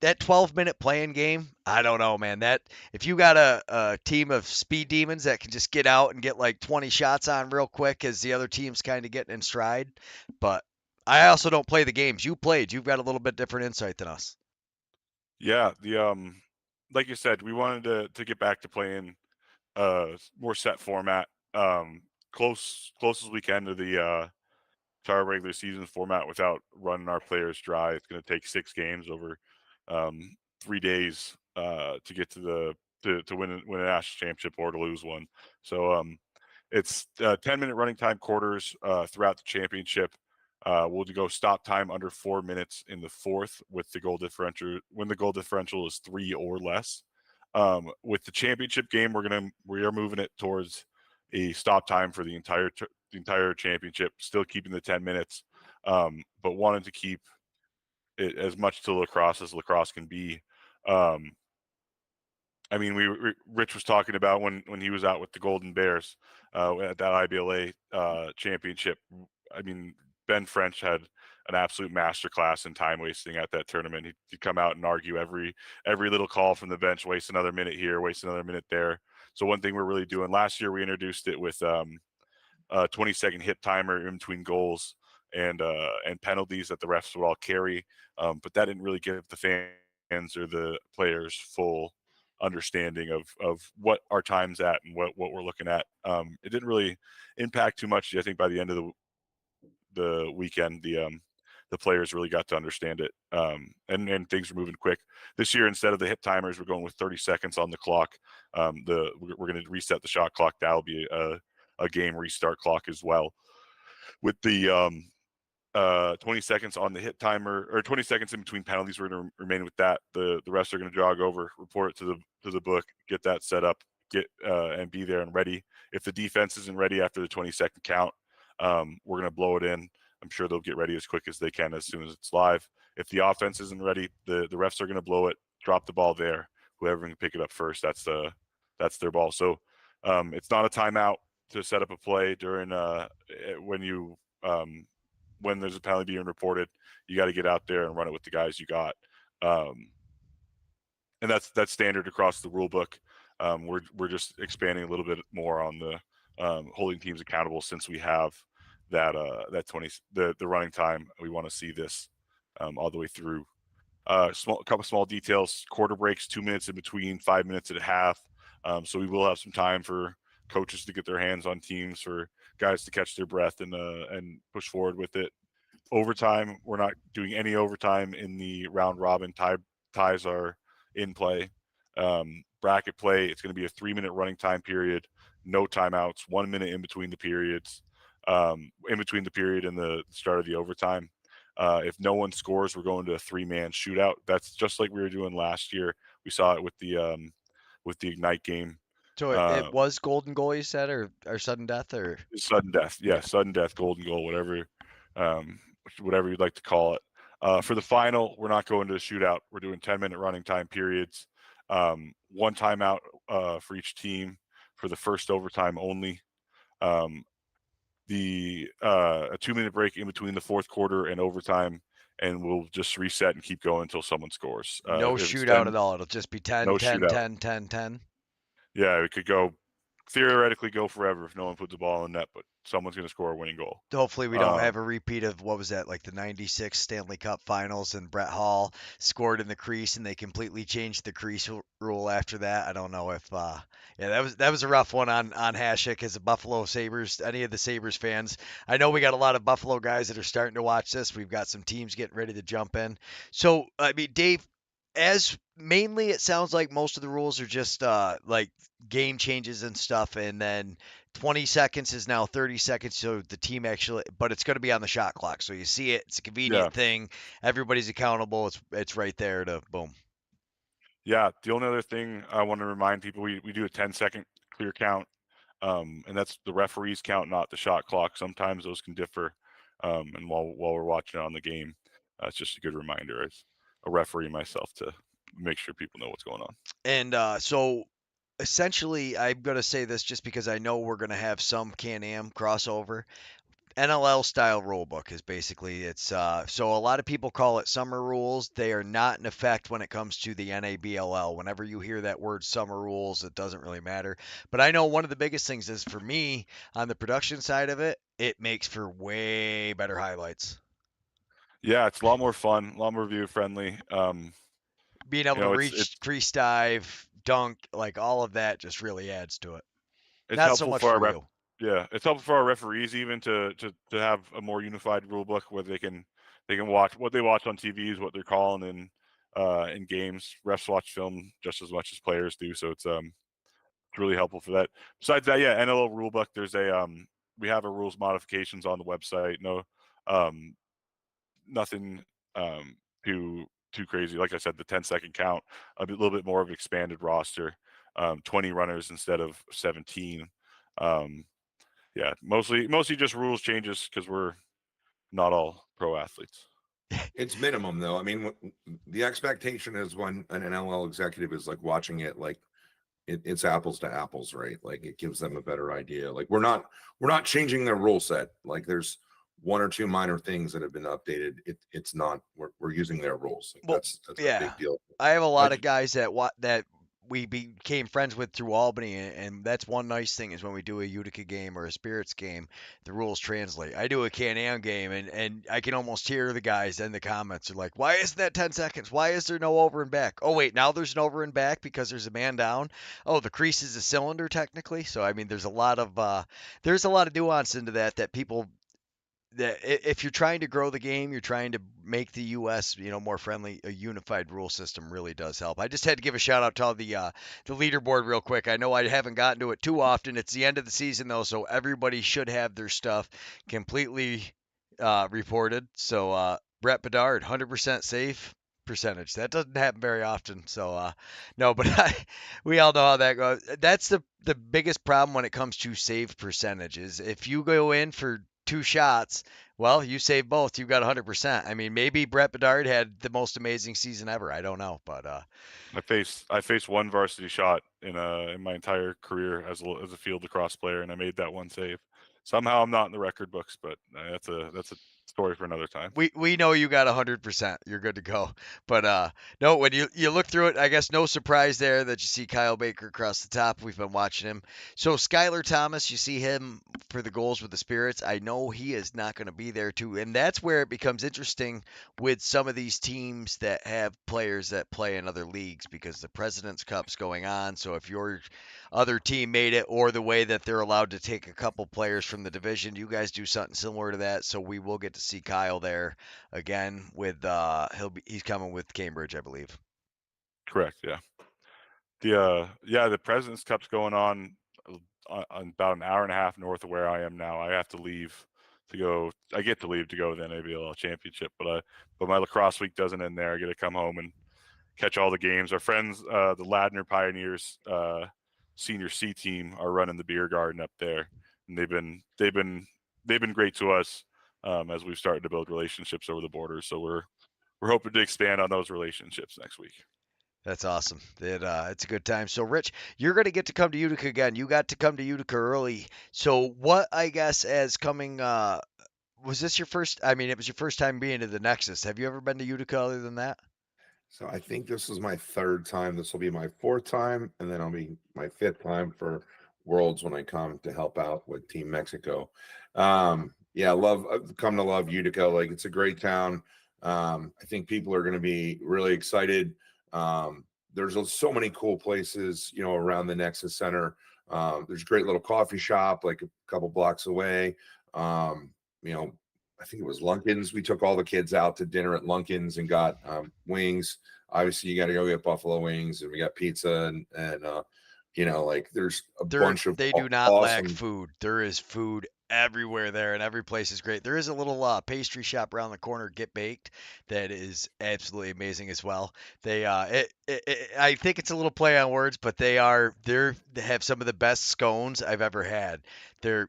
That 12-minute playing game, I don't know, man. That if you got a team of speed demons that can just get out and get like 20 shots on real quick as the other team's kind of getting in stride. But I also don't play the games. You played. You've got a little bit different insight than us. yeah. The like you said, we wanted to get back to playing more set format, close as we can to our regular season format without running our players dry. It's going to take 6 games over 3 days to get to to win a national championship or to lose one. So it's 10-minute running time quarters throughout the championship. We'll go stop time under 4 minutes in the fourth with the goal differential when the goal differential is 3 or less. With the championship game, we are moving it towards a stop time for the entire championship, still keeping the 10 minutes, but wanted to keep it as much to lacrosse as lacrosse can be. I mean, Rich was talking about when he was out with the Golden Bears at that IBLA championship. I mean, Ben French had an absolute masterclass in time wasting at that tournament. He'd come out and argue every little call from the bench, waste another minute here, waste another minute there. So one thing we're really doing last year, we introduced it with a 20-second hit timer in between goals and penalties that the refs would all carry, but that didn't really give the fans or the players full understanding of what our time's at and what we're looking at. It didn't really impact too much. I think by the end of the weekend, the players really got to understand it, and things were moving quick. This year, instead of the hit timers, we're going with 30 seconds on the clock. We're going to reset the shot clock. That'll be a game restart clock as well. With the 20 seconds on the hit timer, or 20 seconds in between penalties, we're going to remain with that. The refs are going to jog over, report it to the book, get that set up, and be there and ready. If the defense isn't ready after the 20-second count, we're going to blow it in. I'm sure they'll get ready as quick as they can as soon as it's live. If the offense isn't ready, the refs are going to blow it, drop the ball there. Whoever can pick it up first, that's their ball. So it's not a timeout. to set up a play during when you when there's a penalty being reported. You got to get out there and run it with the guys you got. And that's standard across the rule book. We're just expanding a little bit more on the holding teams accountable since we have that 20 the running time. We want to see this all the way through. A couple small details: quarter breaks, 2 minutes in between, 5 minutes at a half. So we will have some time for coaches to get their hands on teams, for guys to catch their breath and push forward with it. Overtime, we're not doing any overtime in the round robin. Ties are in play. Bracket play, it's going to be a 3-minute running time period, no timeouts, 1 minute in between the periods, in between the period and the start of the overtime. If no one scores, we're going to a 3-man shootout. That's just like we were doing last year. We saw it with the Ignite game. So it was golden goal, you said, or sudden death, or Sudden death, yeah, sudden death, golden goal, whatever you'd like to call it. For the final, we're not going to a shootout. We're doing 10-minute running time periods. One timeout for each team for the first overtime only. A 2-minute break in between the fourth quarter and overtime, and we'll just reset and keep going until someone scores. no shootout at all. It'll just be 10, no 10, shootout. 10, 10, 10. Yeah, it could theoretically go forever if no one puts the ball in net, but someone's going to score a winning goal. Hopefully we don't have a repeat of what was that, like the 96 Stanley Cup Finals, and Brett Hall scored in the crease and they completely changed the crease rule after that. I don't know if yeah, that was a rough one on Hasek as a Buffalo Sabres, any of the Sabres fans. I know we got a lot of Buffalo guys that are starting to watch this. We've got some teams getting ready to jump in. So, I mean, Dave, as mainly it sounds like most of the rules are just like game changes and stuff, and then 20 seconds is now 30 seconds, so the team actually, but it's going to be on the shot clock, so you see it, it's a convenient thing, everybody's accountable, it's right there to boom. Yeah, the only other thing I want to remind people, we do a 10-second clear count, and that's the referee's count, not the shot clock. Sometimes those can differ, and while we're watching it on the game, it's just a good reminder as a referee myself to make sure people know what's going on. And so essentially, I'm going to say this just because I know we're going to have some Can-Am crossover. NLL style rulebook is basically so a lot of people call it summer rules. They are not in effect when it comes to the NABLL. Whenever you hear that word summer rules, it doesn't really matter. But I know one of the biggest things is for me on the production side of it, it makes for way better highlights. Yeah, it's a lot more fun, a lot more viewer friendly. Being able to reach, crease dive, dunk, like all of that just really adds to it. It's Not so helpful much for for our you. Yeah, it's helpful for our referees even to have a more unified rule book where they can watch what they watch on TVs, what they're calling in games. Refs watch film just as much as players do, so it's really helpful for that. Besides that, yeah, NLL rule book. There's we have a rules modifications on the website. No, nothing too crazy. Like I said, the 10-second count, little bit more of an expanded roster, 20 runners instead of 17. Yeah, mostly just rules changes because we're not all pro athletes. It's minimum though. I mean, the expectation is when an NLL executive is like watching it, like it's apples to apples, right? Like it gives them a better idea. Like we're not changing their rule set. Like there's one or two minor things that have been updated. It's not we're using their rules. Like Well, that's yeah, a big deal. I have a lot of guys that we became friends with through Albany, and that's one nice thing is when we do a Utica game or a Spirits game, the rules translate. I do a Can-Am game, and I can almost hear the guys in the comments are like, "Why isn't that 10 seconds? Why is there no over and back? Oh wait, now there's an over and back because there's a man down. Oh, the crease is a cylinder technically." So I mean, there's a lot of nuance into that people that if you're trying to grow the game, you're trying to make the U.S. More friendly. A unified rule system really does help. I just had to give a shout out to all the leaderboard real quick. I know I haven't gotten to it too often. It's the end of the season though, so everybody should have their stuff completely reported. So Brett Bedard, 100% safe percentage. That doesn't happen very often. So no, but we all know how that goes. That's the biggest problem when it comes to save percentages. If you go in for 2 shots. Well, you saved both. You got 100%. I mean, maybe Brett Bedard had the most amazing season ever. I don't know, but I faced one varsity shot in my entire career as a field lacrosse player, and I made that one save. Somehow I'm not in the record books, but that's a story for another time. we know you got 100%. You're good to go. But no, when you look through it, I guess no surprise there that you see Kyle Baker across the top. We've been watching him. So Skylar Thomas, you see him for the goals with the Spirits. I know he is not going to be there too, and that's where it becomes interesting with some of these teams that have players that play in other leagues because the President's Cup's going on. So if your other team made it, or the way that they're allowed to take a couple players from the division, you guys do something similar to that. So we will get to see Kyle there again with he's coming with Cambridge, I believe. Correct. Yeah. The President's Cup's going on about an hour and a half north of where I am now. I have to leave to go. I get to leave to go to the NABLL championship, but my lacrosse week doesn't end there. I get to come home and catch all the games. Our friends, the Ladner Pioneers senior C team, are running the beer garden up there, and they've been great to us as we've started to build relationships over the border. So we're hoping to expand on those relationships next week. That's awesome. It's a good time. So, Rich, you're going to get to come to Utica again. You got to come to Utica early. So, what I guess as coming was this your first? I mean, it was your first time being to the Nexus. Have you ever been to Utica other than that? So I think this is my third time. This will be my fourth time, and then I'll be my fifth time for Worlds when I come to help out with Team Mexico. Yeah, I've come to love Utica. Like, it's a great town. I think people are going to be really excited. There's so many cool places, around the Nexus Center. There's a great little coffee shop like a couple blocks away. I think it was Lunkins. We took all the kids out to dinner at Lunkins and got wings. Obviously, you got to go get buffalo wings, and we got pizza, and like, there's a bunch of They do not lack awesome. food. There is food everywhere there, and every place is great. There is a little pastry shop around the corner, Get Baked, that is absolutely amazing as well. They I think it's a little play on words, but they have some of the best scones I've ever had. The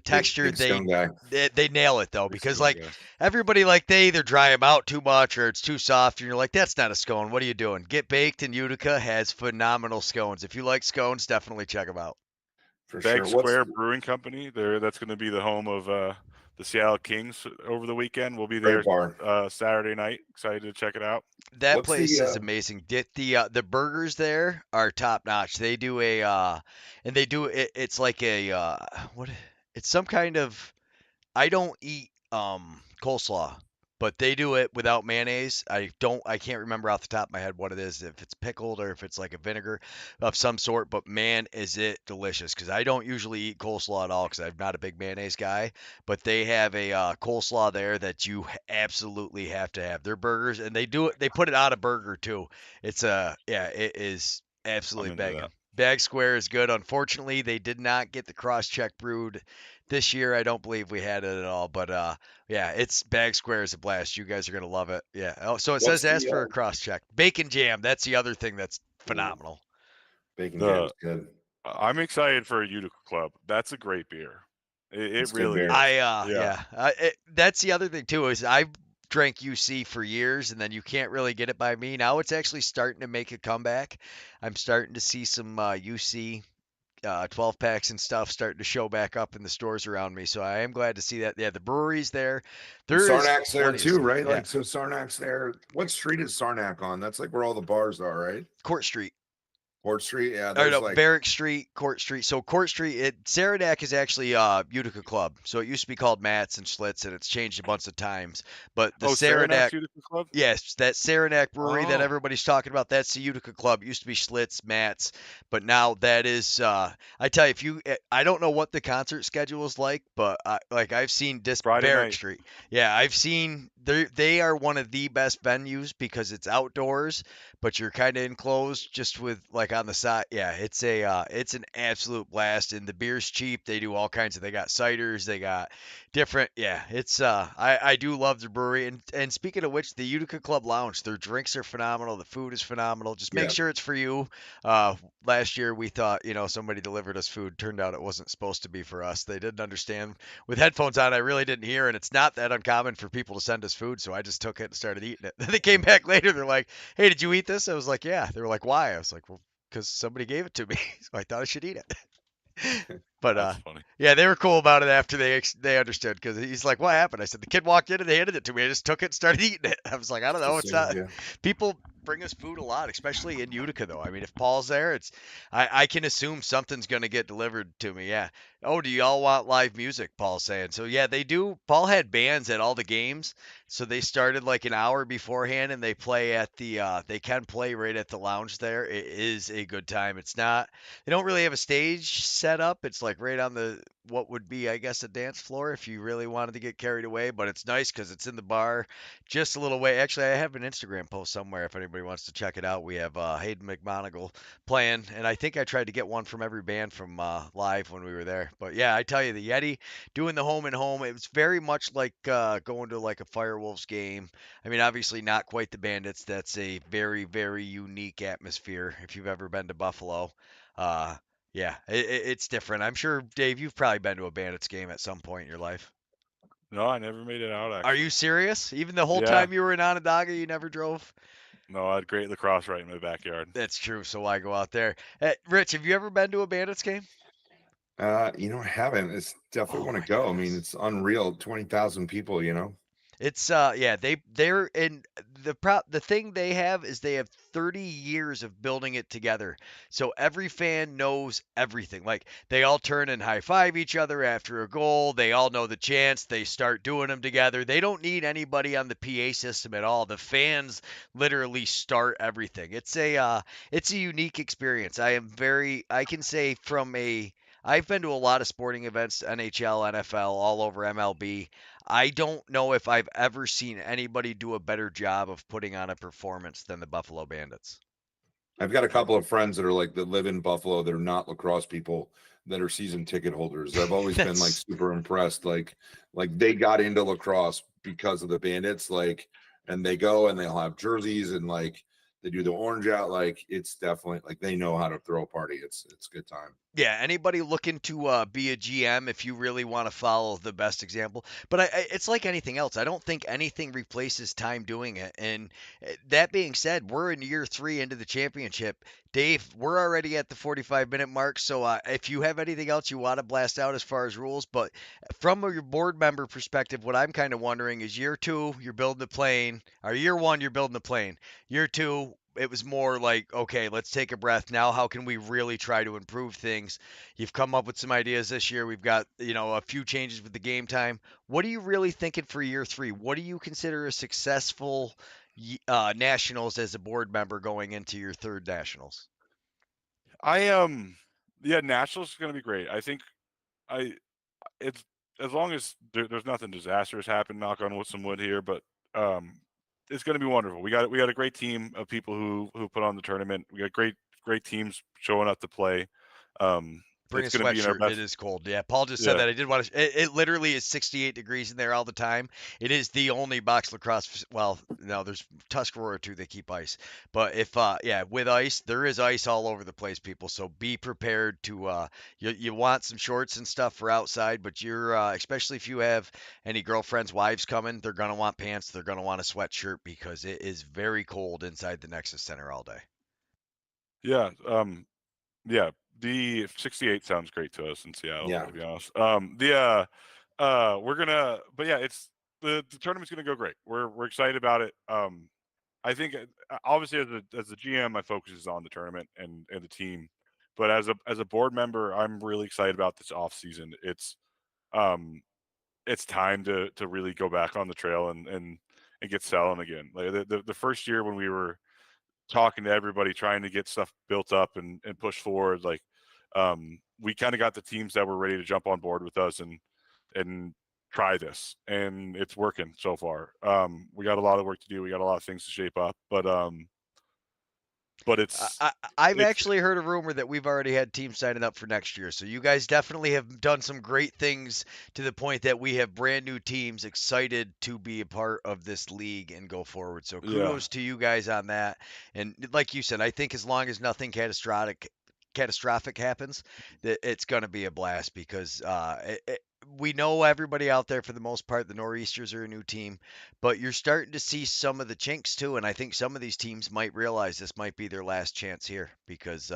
texture Big stone guy. they nail it though, Big because stone like guy. everybody, like, they either dry them out too much or it's too soft, and you're like, that's not a scone. What are you doing? Get Baked in Utica has phenomenal scones. If you like scones, definitely check them out. For Bag sure. What's Square Brewing Company. That's going to be the home of the Seattle Kings over the weekend. We'll be there great bar? Saturday night. Excited to check it out. That What's place is the amazing. The burgers there are top notch. They do and they do it. It's like a what? It's some kind of. I don't eat coleslaw, but they do it without mayonnaise. I can't remember off the top of my head what it is, if it's pickled or if it's like a vinegar of some sort, but man, is it delicious, cuz I don't usually eat coleslaw at all cuz I'm not a big mayonnaise guy, but they have a coleslaw there that you absolutely have to have. Their burgers, and they put it on a burger too. It is I'm absolutely into banging. that. Bag Square is good. Unfortunately, they did not get the cross check brewed this year. I don't believe we had it at all, but yeah, it's Bag Square is a blast. You guys are gonna love it. Yeah. Oh, so it what's says ask the for a cross check. Bacon jam. That's the other thing that's ooh, phenomenal. bacon jam The is good. I'm excited for a Utica Club. That's a great beer. It It's good really beer. is. Yeah. That's the other thing too, is I drank UC for years, and then you can't really get it by me. Now it's actually starting to make a comeback. I'm starting to see some UC 12 packs and stuff starting to show back up in the stores around me. So I am glad to see that. Yeah, the brewery's there. And There is Sarnac's there plenty of too, stuff. right? Yeah, Like, so Sarnac's there. What street is Sarnac on? That's like where all the bars are, right? Court Street. Port Street. Yeah, Or there's no, like Barrack Street, Court Street. So Court Street, Saranac is actually Utica Club. So it used to be called Matt's and Schlitz, and it's changed a bunch of times. But the Oh, Saranac, Saranac's Utica Club. yes, that Saranac brewery that Oh, everybody's talking about, that's the Utica Club. It used to be Schlitz, Matt's, but now that is. I tell you, I don't know what the concert schedule is like, but I've seen this Friday Barrack night. Street. Yeah, I've seen they are one of the best venues because it's outdoors, but you're kind of enclosed just with like on the side. Yeah, it's an absolute blast, and the beer's cheap. They do all kinds of. They got ciders. They got different. Yeah, it's I do love the brewery, and speaking of which, the Utica Club Lounge, their drinks are phenomenal. The food is phenomenal. Just make Yeah. sure it's for you. Last year we thought, somebody delivered us food. Turned out it wasn't supposed to be for us. They didn't understand. With headphones on, I really didn't hear, and it's not that uncommon for people to send us food, so I just took it and started eating it. Then they came back later. They're like, "Hey, did you eat this?" I was like, "Yeah." They were like, "Why?" I was like, "Well, because somebody gave it to me, so I thought I should eat it." But That's funny. yeah, they were cool about it after they understood because he's like, "What happened?" I said, "The kid walked in and they handed it to me. I just took it and started eating it." I was like, "I don't It's the know. It's same. not." Yeah. People bring us food a lot, especially in Utica, though. I mean, if Paul's there, I can assume something's gonna get delivered to me. Yeah. Oh, do y'all want live music? Paul's saying. So yeah, they do. Paul had bands at all the games, so they started like an hour beforehand, and they play at the. They can play right at the lounge there. It is a good time. It's not. They don't really have a stage set up. It's like right on the what would be, I guess, a dance floor if you really wanted to get carried away. But it's nice because it's in the bar, just a little way. Actually, I have an Instagram post somewhere if anybody wants to check it out. We have Hayden McMonigal playing, and I think I tried to get one from every band from live when we were there. But yeah, I tell you, the Yeti doing the home and home, it was very much like going to like a Firewolves game. I mean, obviously not quite the Bandits. That's a very, very unique atmosphere if you've ever been to Buffalo. Uh, yeah, it's different. I'm sure, Dave, you've probably been to a Bandits game at some point in your life. No, I never made it out Are actually. you serious? Even the whole Yeah. time you were in Onondaga, you never drove? No, I had great lacrosse right in my backyard. That's true. So why go out there? Rich, have you ever been to a Bandits game? I haven't. It's definitely Oh want to my go. I mean, goodness. it's unreal. 20,000 people. It's yeah, they're in the thing they have is they have 30 years of building it together. So every fan knows everything. Like they all turn and high five each other after a goal. They all know the chants. They start doing them together. They don't need anybody on the PA system at all. The fans literally start everything. It's a unique experience. I can say from a I've been to a lot of sporting events, NHL, NFL, all over MLB. I don't know if I've ever seen anybody do a better job of putting on a performance than the Buffalo Bandits. I've got a couple of friends that are like that live in Buffalo that are not lacrosse people that are season ticket holders. I've always been like That's super impressed. Like they got into lacrosse because of the Bandits. And they go and they'll have jerseys and like they do the orange out. Like it's definitely like they know how to throw a party. It's a good time. Yeah, anybody looking to be a GM, if you really want to follow the best example. But it's like anything else. I don't think anything replaces time doing it. And that being said, we're in year 3 into the championship. Dave, we're already at the 45-minute mark. So if you have anything else you want to blast out as far as rules, but from your board member perspective, what I'm kind of wondering is year 2, you're building the plane, or year 1, you're building the plane. Year 2, it was more like, okay, let's take a breath. Now, how can we really try to improve things? You've come up with some ideas this year. We've got, a few changes with the game time. What are you really thinking for year 3? What do you consider a successful nationals as a board member going into your third nationals? I yeah, Nationals is going to be great. I think I it's as long as there's nothing disastrous happen. Knock on some wood here, but um, it's going to be wonderful. We got a great team of people who put on the tournament. We got great teams showing up to play. Bring a It's going to be in our sweatshirt. It best. is cold. Yeah, Paul just said Yeah, that. I did want to. It literally is 68 degrees in there all the time. It is the only box lacrosse. Well, no, there's Tuscarora too. They keep ice, but if yeah, with ice, there is ice all over the place, people. So be prepared to you want some shorts and stuff for outside, but you're especially if you have any girlfriends, wives coming, they're gonna want pants. They're gonna want a sweatshirt because it is very cold inside the Nexus Center all day. yeah. Yeah, the 68 sounds great to us in Seattle, Yeah. to be honest. We're gonna, but yeah, it's the tournament's gonna go great. We're excited about it. I think obviously as a GM, my focus is on the tournament and the team, but as a board member, I'm really excited about this off season. Um, it's time to really go back on the trail and get selling again. Like the first year when we were talking to everybody, trying to get stuff built up and push forward. Like we kind of got the teams that were ready to jump on board with us and try this, and it's working so far. We got a lot of work to do. We got a lot of things to shape up, but but it's I've it's actually heard a rumor that we've already had teams signing up for next year. So you guys definitely have done some great things to the point that we have brand new teams excited to be a part of this league and go forward. So yeah. kudos to you guys on that. And like you said, I think as long as nothing catastrophic happens, that it's going to be a blast because we know everybody out there for the most part. The Nor'easters are a new team, but you're starting to see some of the chinks too, and I think some of these teams might realize this might be their last chance here because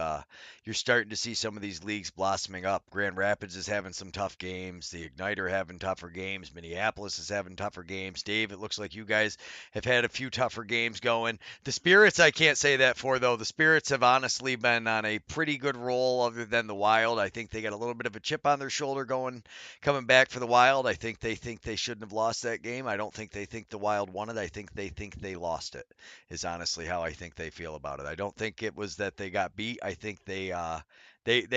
you're starting to see some of these leagues blossoming up. Grand Rapids is having some tough games. The Ignite are having tougher games. Minneapolis is having tougher games. Dave, it looks like you guys have had a few tougher games going. The Spirits, I can't say that for though. The Spirits have honestly been on a pretty good roll, other than the Wild. I think they got a little bit of a chip on their shoulder coming back for the Wild. I think they shouldn't have lost that game. I don't think they think the Wild won it. I think they lost it. Is honestly how I think they feel about it. I don't think it was that they got beat. I think they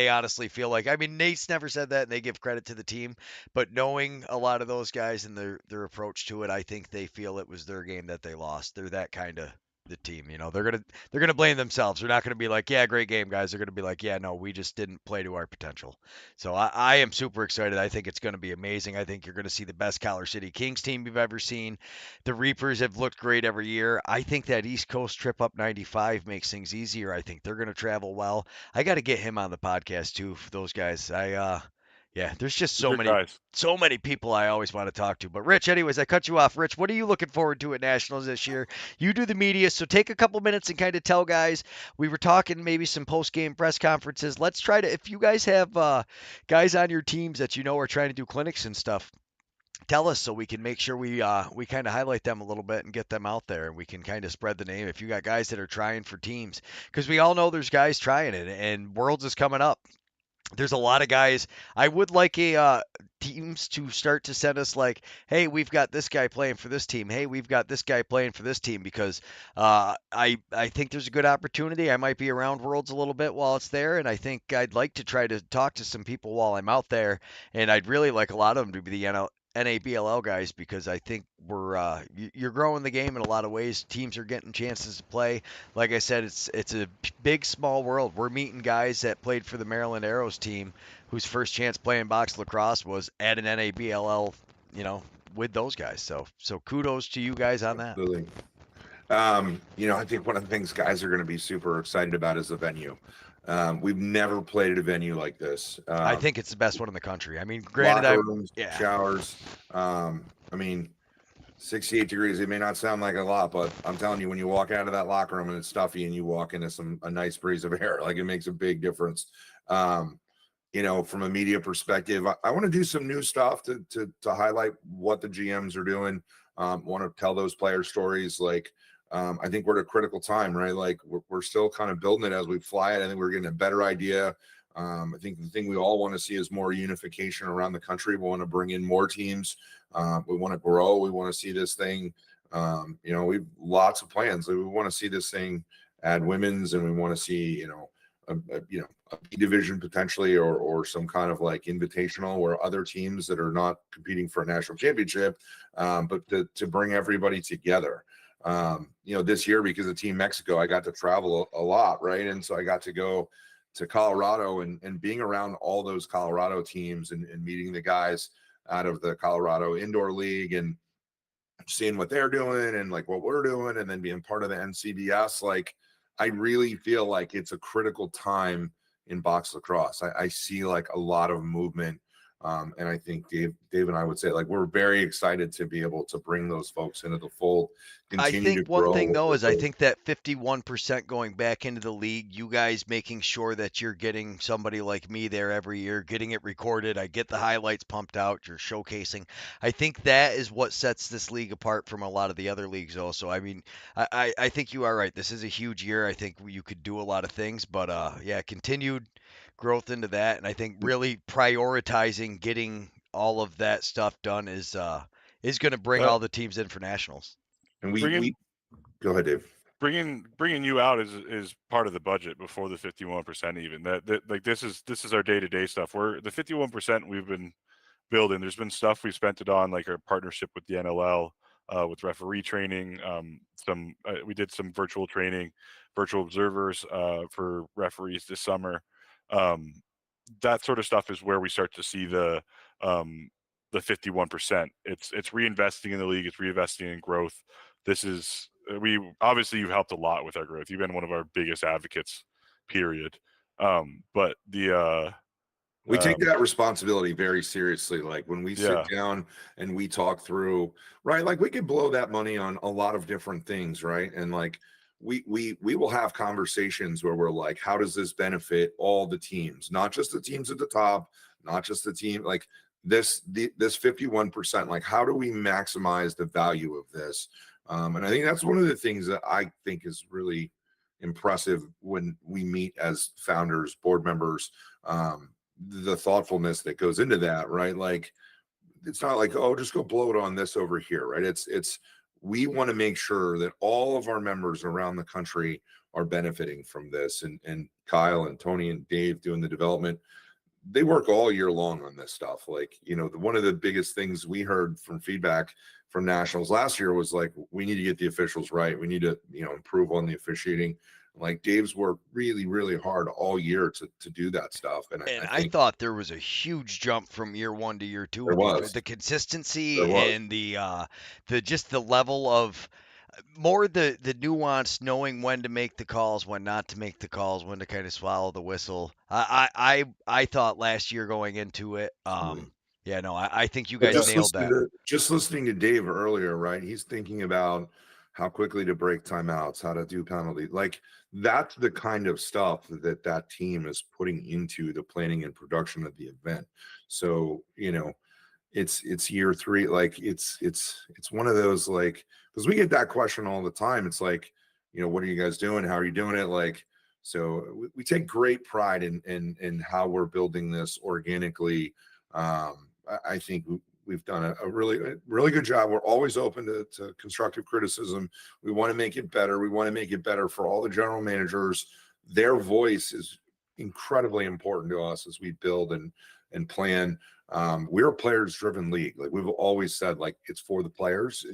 honestly feel like, I mean, Nate's never said that and they give credit to the team, but knowing a lot of those guys and their approach to it, I think they feel it was their game that they lost. They're that kind of the team, they're gonna blame themselves. They're not gonna be like, yeah, great game, guys. They're gonna be like, yeah, no, we just didn't play to our potential. So I am super excited. I think it's going to be amazing. I think you're going to see the best Collar City Kings team you've ever seen. The Reapers have looked great every year. I think that East Coast trip up 95 makes things easier. I think they're going to travel well. I got to get him on the podcast too for those guys. Yeah, there's just Good guys. so many people I always want to talk to. But Rich, anyways, I cut you off. Rich, what are you looking forward to at Nationals this year? You do the media, so take a couple minutes and kind of tell guys. We were talking maybe some post-game press conferences. Let's try to, if you guys have guys on your teams that you know are trying to do clinics and stuff, tell us so we can make sure we kind of highlight them a little bit and get them out there, and we can kind of spread the name. If you got guys that are trying for teams, because we all know there's guys trying it, and Worlds is coming up. There's a lot of guys. I would like teams to start to send us like, hey, we've got this guy playing for this team. Hey, we've got this guy playing for this team because I think there's a good opportunity. I might be around Worlds a little bit while it's there, and I think I'd like to try to talk to some people while I'm out there, and I'd really like a lot of them to be the NABLL guys because I think you're growing the game in a lot of ways. Teams are getting chances to play. Like I said, it's a big small world. We're meeting guys that played for the Maryland Arrows team whose first chance playing box lacrosse was at an NABLL, with those guys. So kudos to you guys on that. Absolutely. I think one of the things guys are going to be super excited about is the venue. We've never played at a venue like this. I think it's the best one in the country. I mean, granted, locker rooms, yeah. showers. 68 degrees. It may not sound like a lot, but I'm telling you, when you walk out of that locker room and it's stuffy, and you walk into a nice breeze of air, like it makes a big difference. From a media perspective, I want to do some new stuff to highlight what the GMs are doing. Want to tell those player stories. Like, I think we're at a critical time, right? Like we're still kind of building it as we fly it. I think we're getting a better idea. I think the thing we all want to see is more unification around the country. We want to bring in more teams. We want to grow. We want to see this thing. We've lots of plans. We want to see this thing add women's, and we want to see, a B division potentially, or some kind of like invitational where other teams that are not competing for a national championship, but to bring everybody together. This year, because of Team Mexico, I got to travel a lot, right? And so I got to go to Colorado and being around all those Colorado teams and meeting the guys out of the Colorado Indoor League and seeing what they're doing and like what we're doing, and then being part of the NCBS. Like, I really feel like it's a critical time in box lacrosse. I see like a lot of movement. And I think Dave and I would say, like, we're very excited to be able to bring those folks into the fold. I think one thing though is I think that 51% going back into the league, you guys making sure that you're getting somebody like me there every year, getting it recorded. I get the highlights pumped out, you're showcasing. I think that is what sets this league apart from a lot of the other leagues also. I mean, I think you are right. This is a huge year. I think you could do a lot of things, but yeah, continued growth into that. And I think really prioritizing getting all of that stuff done is going to bring all the teams in for nationals. And we go ahead, Dave. Bringing you out is part of the budget before the 51% even. That like this is our day-to-day stuff. We're the 51% we've been building. There's been stuff we've spent it on, like our partnership with the NLL, with referee training. We did some virtual training, virtual observers for referees this summer. Um, that sort of stuff is where we start to see the 51%. It's reinvesting in the league. It's reinvesting in growth. This is we obviously you've helped a lot with our growth. You've been one of our biggest advocates. Period. But We take um, that responsibility very seriously. Like when we sit yeah, down and we talk through, right? Like we could blow that money on a lot of different things, right? And like we will have conversations where we're like, how does this benefit all the teams, not just the teams at the top, not just the team like this 51%, like how do we maximize the value of this? And I think that's one of the things that I think is really impressive when we meet as founders, board members, the thoughtfulness that goes into that, right? Like it's not like, oh, just go blow it on this over here, right? It's we want to make sure that all of our members around the country are benefiting from this. And Kyle and Tony and Dave doing the development, they work all year long on this stuff. Like, one of the biggest things we heard from feedback from nationals last year was like, we need to get the officials right. We need to, improve on the officiating. Like Dave's worked really, really hard all year to do that stuff. And And I I think thought there was a huge jump from year one to year two there with was, the there consistency was. and the just the level of more the nuance, knowing when to make the calls, when not to make the calls, when to kind of swallow the whistle. I thought last year going into it, yeah, no, I think you But guys yeah, nailed that. just listening to Dave earlier, right? He's thinking about how quickly to break timeouts, how to do penalty. Like that's the kind of stuff that team is putting into the planning and production of the event. So, it's year three. Like it's one of those like because we get that question all the time. It's like, what are you guys doing? How are you doing it? Like, so we take great pride in how we're building this organically. I think we've done a really good job. We're always open to constructive criticism. We want to make it better. We want to make it better for all the general managers. Their voice is incredibly important to us as we build and plan. We're a players driven league. Like we've always said, like it's for the players,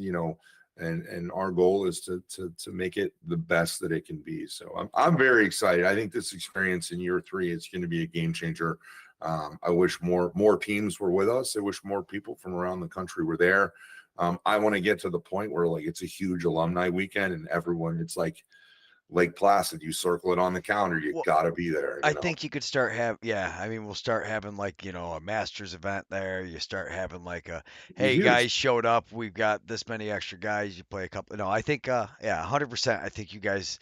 and our goal is to make it the best that it can be. So I'm very excited. I think this experience in year three is going to be a game changer. I wish more teams were with us. I wish more people from around the country were there. I want to get to the point where like it's a huge alumni weekend and everyone, it's like Lake Placid, you circle it on the calendar, you Well, got to be there, I think you could start yeah, I mean, we'll start having like, a masters event there. You start having like Be hey huge. guys showed up, we've got this many extra guys, you play a couple. No, I think yeah, 100%. I think you guys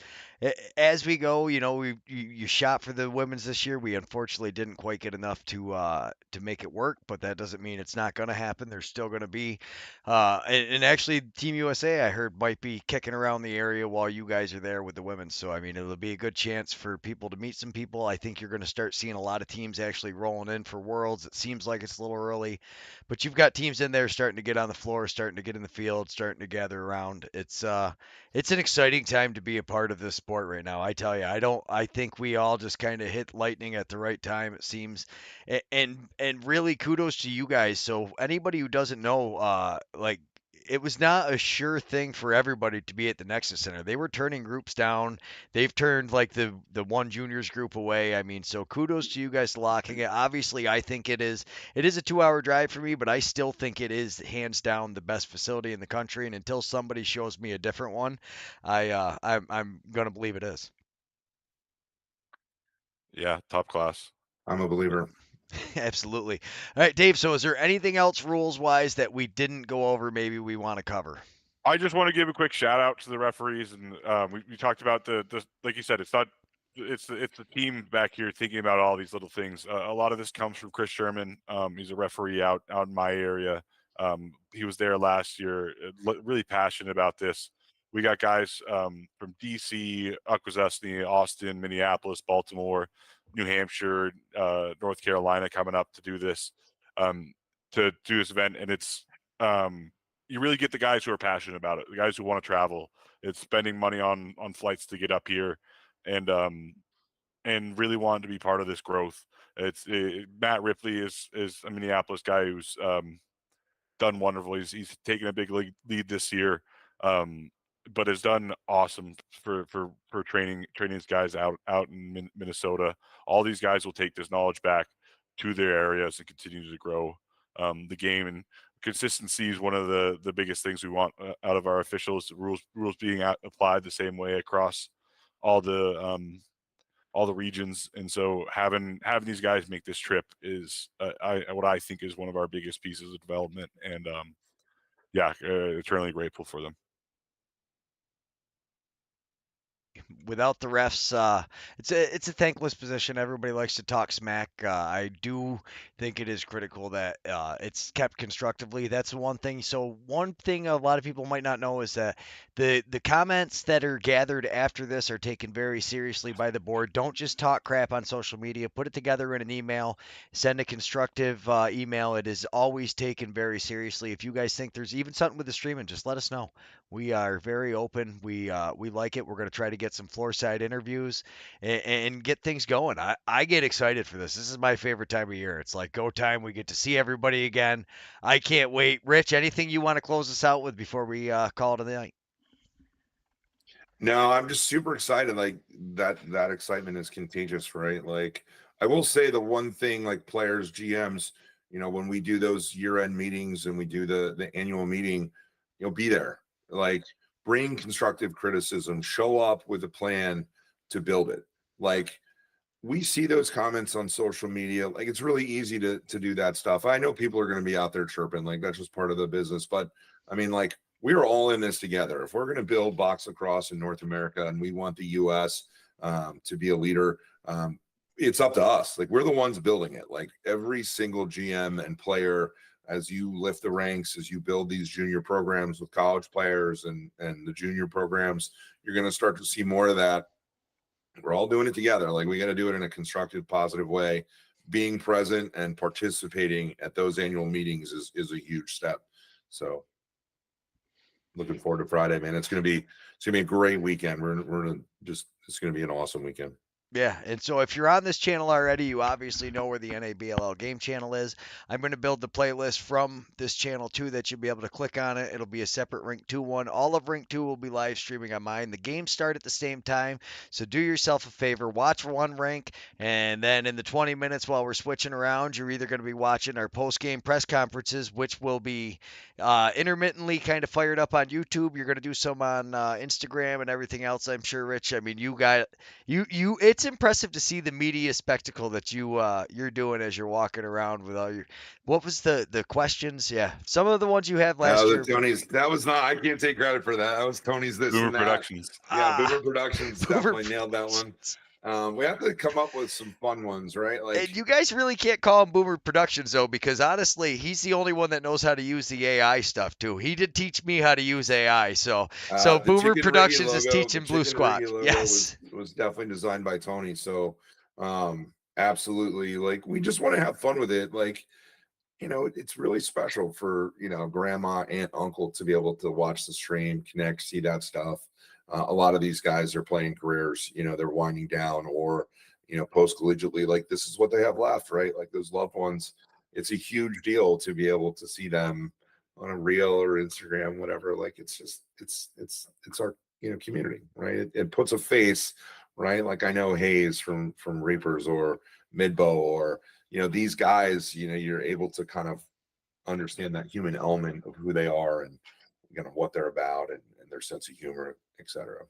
as we go, you shot for the women's this year. We unfortunately didn't quite get enough to make it work, but that doesn't mean it's not going to happen. There's still going to be and actually Team USA I heard might be kicking around the area while you guys are there with the women. So I mean, it'll be a good chance for people to meet some people. I think you're going to start seeing a lot of teams actually rolling in for Worlds. It seems like it's a little early, but you've got teams in there starting to get on the floor, starting to get in the field, starting to gather around. It's an exciting time to be a part of this sport right now. I tell you, I think we all just kind of hit lightning at the right time, it seems. And really kudos to you guys. So anybody who doesn't know, like it was not a sure thing for everybody to be at the Nexus Center. They were turning groups down. They've turned like the one juniors group away. I mean, so kudos to you guys locking it. Obviously, I think it is a 2-hour drive for me, but I still think it is hands down the best facility in the country. And until somebody shows me a different one, I'm gonna believe it is. yeah, top class. I'm a believer. Absolutely. All right, Dave. So, is there anything else rules wise that we didn't go over? Maybe we want to cover. I just want to give a quick shout out to the referees, and we talked about the like you said, it's the team back here thinking about all these little things. A lot of this comes from Chris Sherman. He's a referee out in my area. He was there last year, really passionate about this. We got guys from DC, Akwesasne, Austin, Minneapolis, Baltimore, New Hampshire, North Carolina coming up to do this um, event, and it's you really get the guys who are passionate about it, the guys who want to travel. It's spending money on flights to get up here, and really wanted to be part of this growth. Matt Ripley is a Minneapolis guy who's done wonderful. He's taken a big lead this year. but has done awesome for training these guys out in Minnesota. All these guys will take this knowledge back to their areas and continue to grow the game. And consistency is one of the biggest things we want out of our officials. The rules being applied the same way across all the regions. And so having these guys make this trip is what I think is one of our biggest pieces of development. And eternally grateful for them. Without the refs, it's a thankless position. Everybody likes to talk smack. I do think it is critical that it's kept constructively. That's one thing. So one thing a lot of people might not know is that the comments that are gathered after this are taken very seriously by the board. Don't just talk crap on social media. Put it together in an email. Send a constructive email. It is always taken very seriously. If you guys think there's even something with the streaming, just let us know. We are very open. We like it. We're going to try to get some floor side interviews and get things going. I get excited for this. This is my favorite time of year. It's like go time. We get to see everybody again. I can't wait. Rich, anything you want to close us out with before we call it a night? No, I'm just super excited. Like that excitement is contagious, right? Like I will say the one thing, like players, GMs, when we do those year-end meetings and we do the annual meeting, be there. Like bring constructive criticism, show up with a plan to build it. Like we see those comments on social media. Like it's really easy to do that stuff. I know people are going to be out there chirping, like that's just part of the business. But I mean, like we're all in this together. If we're going to build box lacrosse in North America and we want the U.S. To be a leader, it's up to us. Like we're the ones building it. Like every single GM and player, as you lift the ranks, as you build these junior programs with college players and the junior programs, you're going to start to see more of that. We're all doing it together. Like we got to do it in a constructive, positive way. Being present and participating at those annual meetings is a huge step. So looking forward to Friday, man. It's gonna be a great weekend. It's gonna be an awesome weekend. Yeah, and so if you're on this channel already, you obviously know where the NABLL game channel is. I'm going to build the playlist from this channel too that you'll be able to click on it. It'll be a separate Rink 2 one. All of Rink 2 will be live streaming on mine. The games start at the same time, so do yourself a favor, watch one rink, and then in the 20 minutes while we're switching around, you're either going to be watching our post-game press conferences, which will be intermittently kind of fired up on YouTube. You're going to do some on Instagram and everything else, I'm sure, Rich. I mean, it's impressive to see the media spectacle that you're doing as you're walking around with all your. What was the questions? Yeah, some of the ones you had last year. Tony's. That was not. I can't take credit for that. That was Tony's. This Boomer and that. Productions. Yeah, Ah, Boomer Productions Boomer definitely nailed that one. We have to come up with some fun ones, right? Like And you guys really can't call him Boomer Productions though, because honestly, he's the only one that knows how to use the AI stuff too. He did teach me how to use AI, so the Boomer Chicken Riggy Productions is logo, teaching the Blue Chicken Squad. Riggy logo Yes. was definitely designed by Tony. So absolutely, like we just want to have fun with it. Like it's really special for grandma, aunt, uncle to be able to watch the stream, connect, see that stuff. A lot of these guys are playing careers, they're winding down or post collegiately, like this is what they have left, right? Like those loved ones. It's a huge deal to be able to see them on a reel or Instagram, whatever. Like it's just it's our community, right? It puts a face, right? Like I know Hayes from Reapers or Midbow or these guys, you're able to kind of understand that human element of who they are and what they're about and their sense of humor, etc.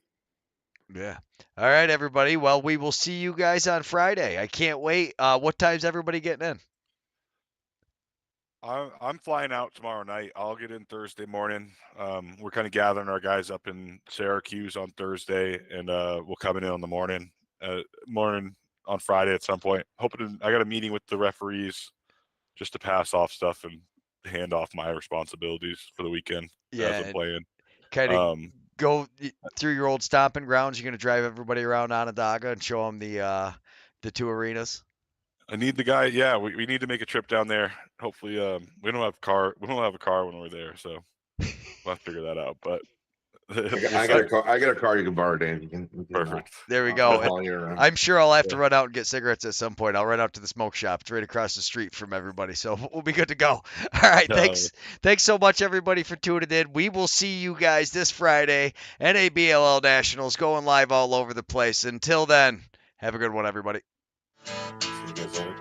Yeah. All right, everybody. Well, we will see you guys on Friday. I can't wait. What time's everybody getting in? I'm flying out tomorrow night. I'll get in Thursday morning. We're kind of gathering our guys up in Syracuse on Thursday, and we'll come in on the morning on Friday at some point. I got a meeting with the referees just to pass off stuff and hand off my responsibilities for the weekend as I'm playing. Kind of go through your old stomping grounds. You're gonna drive everybody around Onondaga and show them the two arenas. I need the guy. Yeah, we need to make a trip down there. Hopefully, we don't have a car when we're there, so we'll have to figure that out. But I got a car you can borrow, Dave. You can, Perfect. There we I'll go. haul you around. I'm sure I'll have to run out and get cigarettes at some point. I'll run out to the smoke shop. It's right across the street from everybody, so we'll be good to go. All right, thanks so much everybody for tuning in. We will see you guys this Friday. NABLL Nationals going live all over the place. Until then, have a good one, everybody. See you guys later.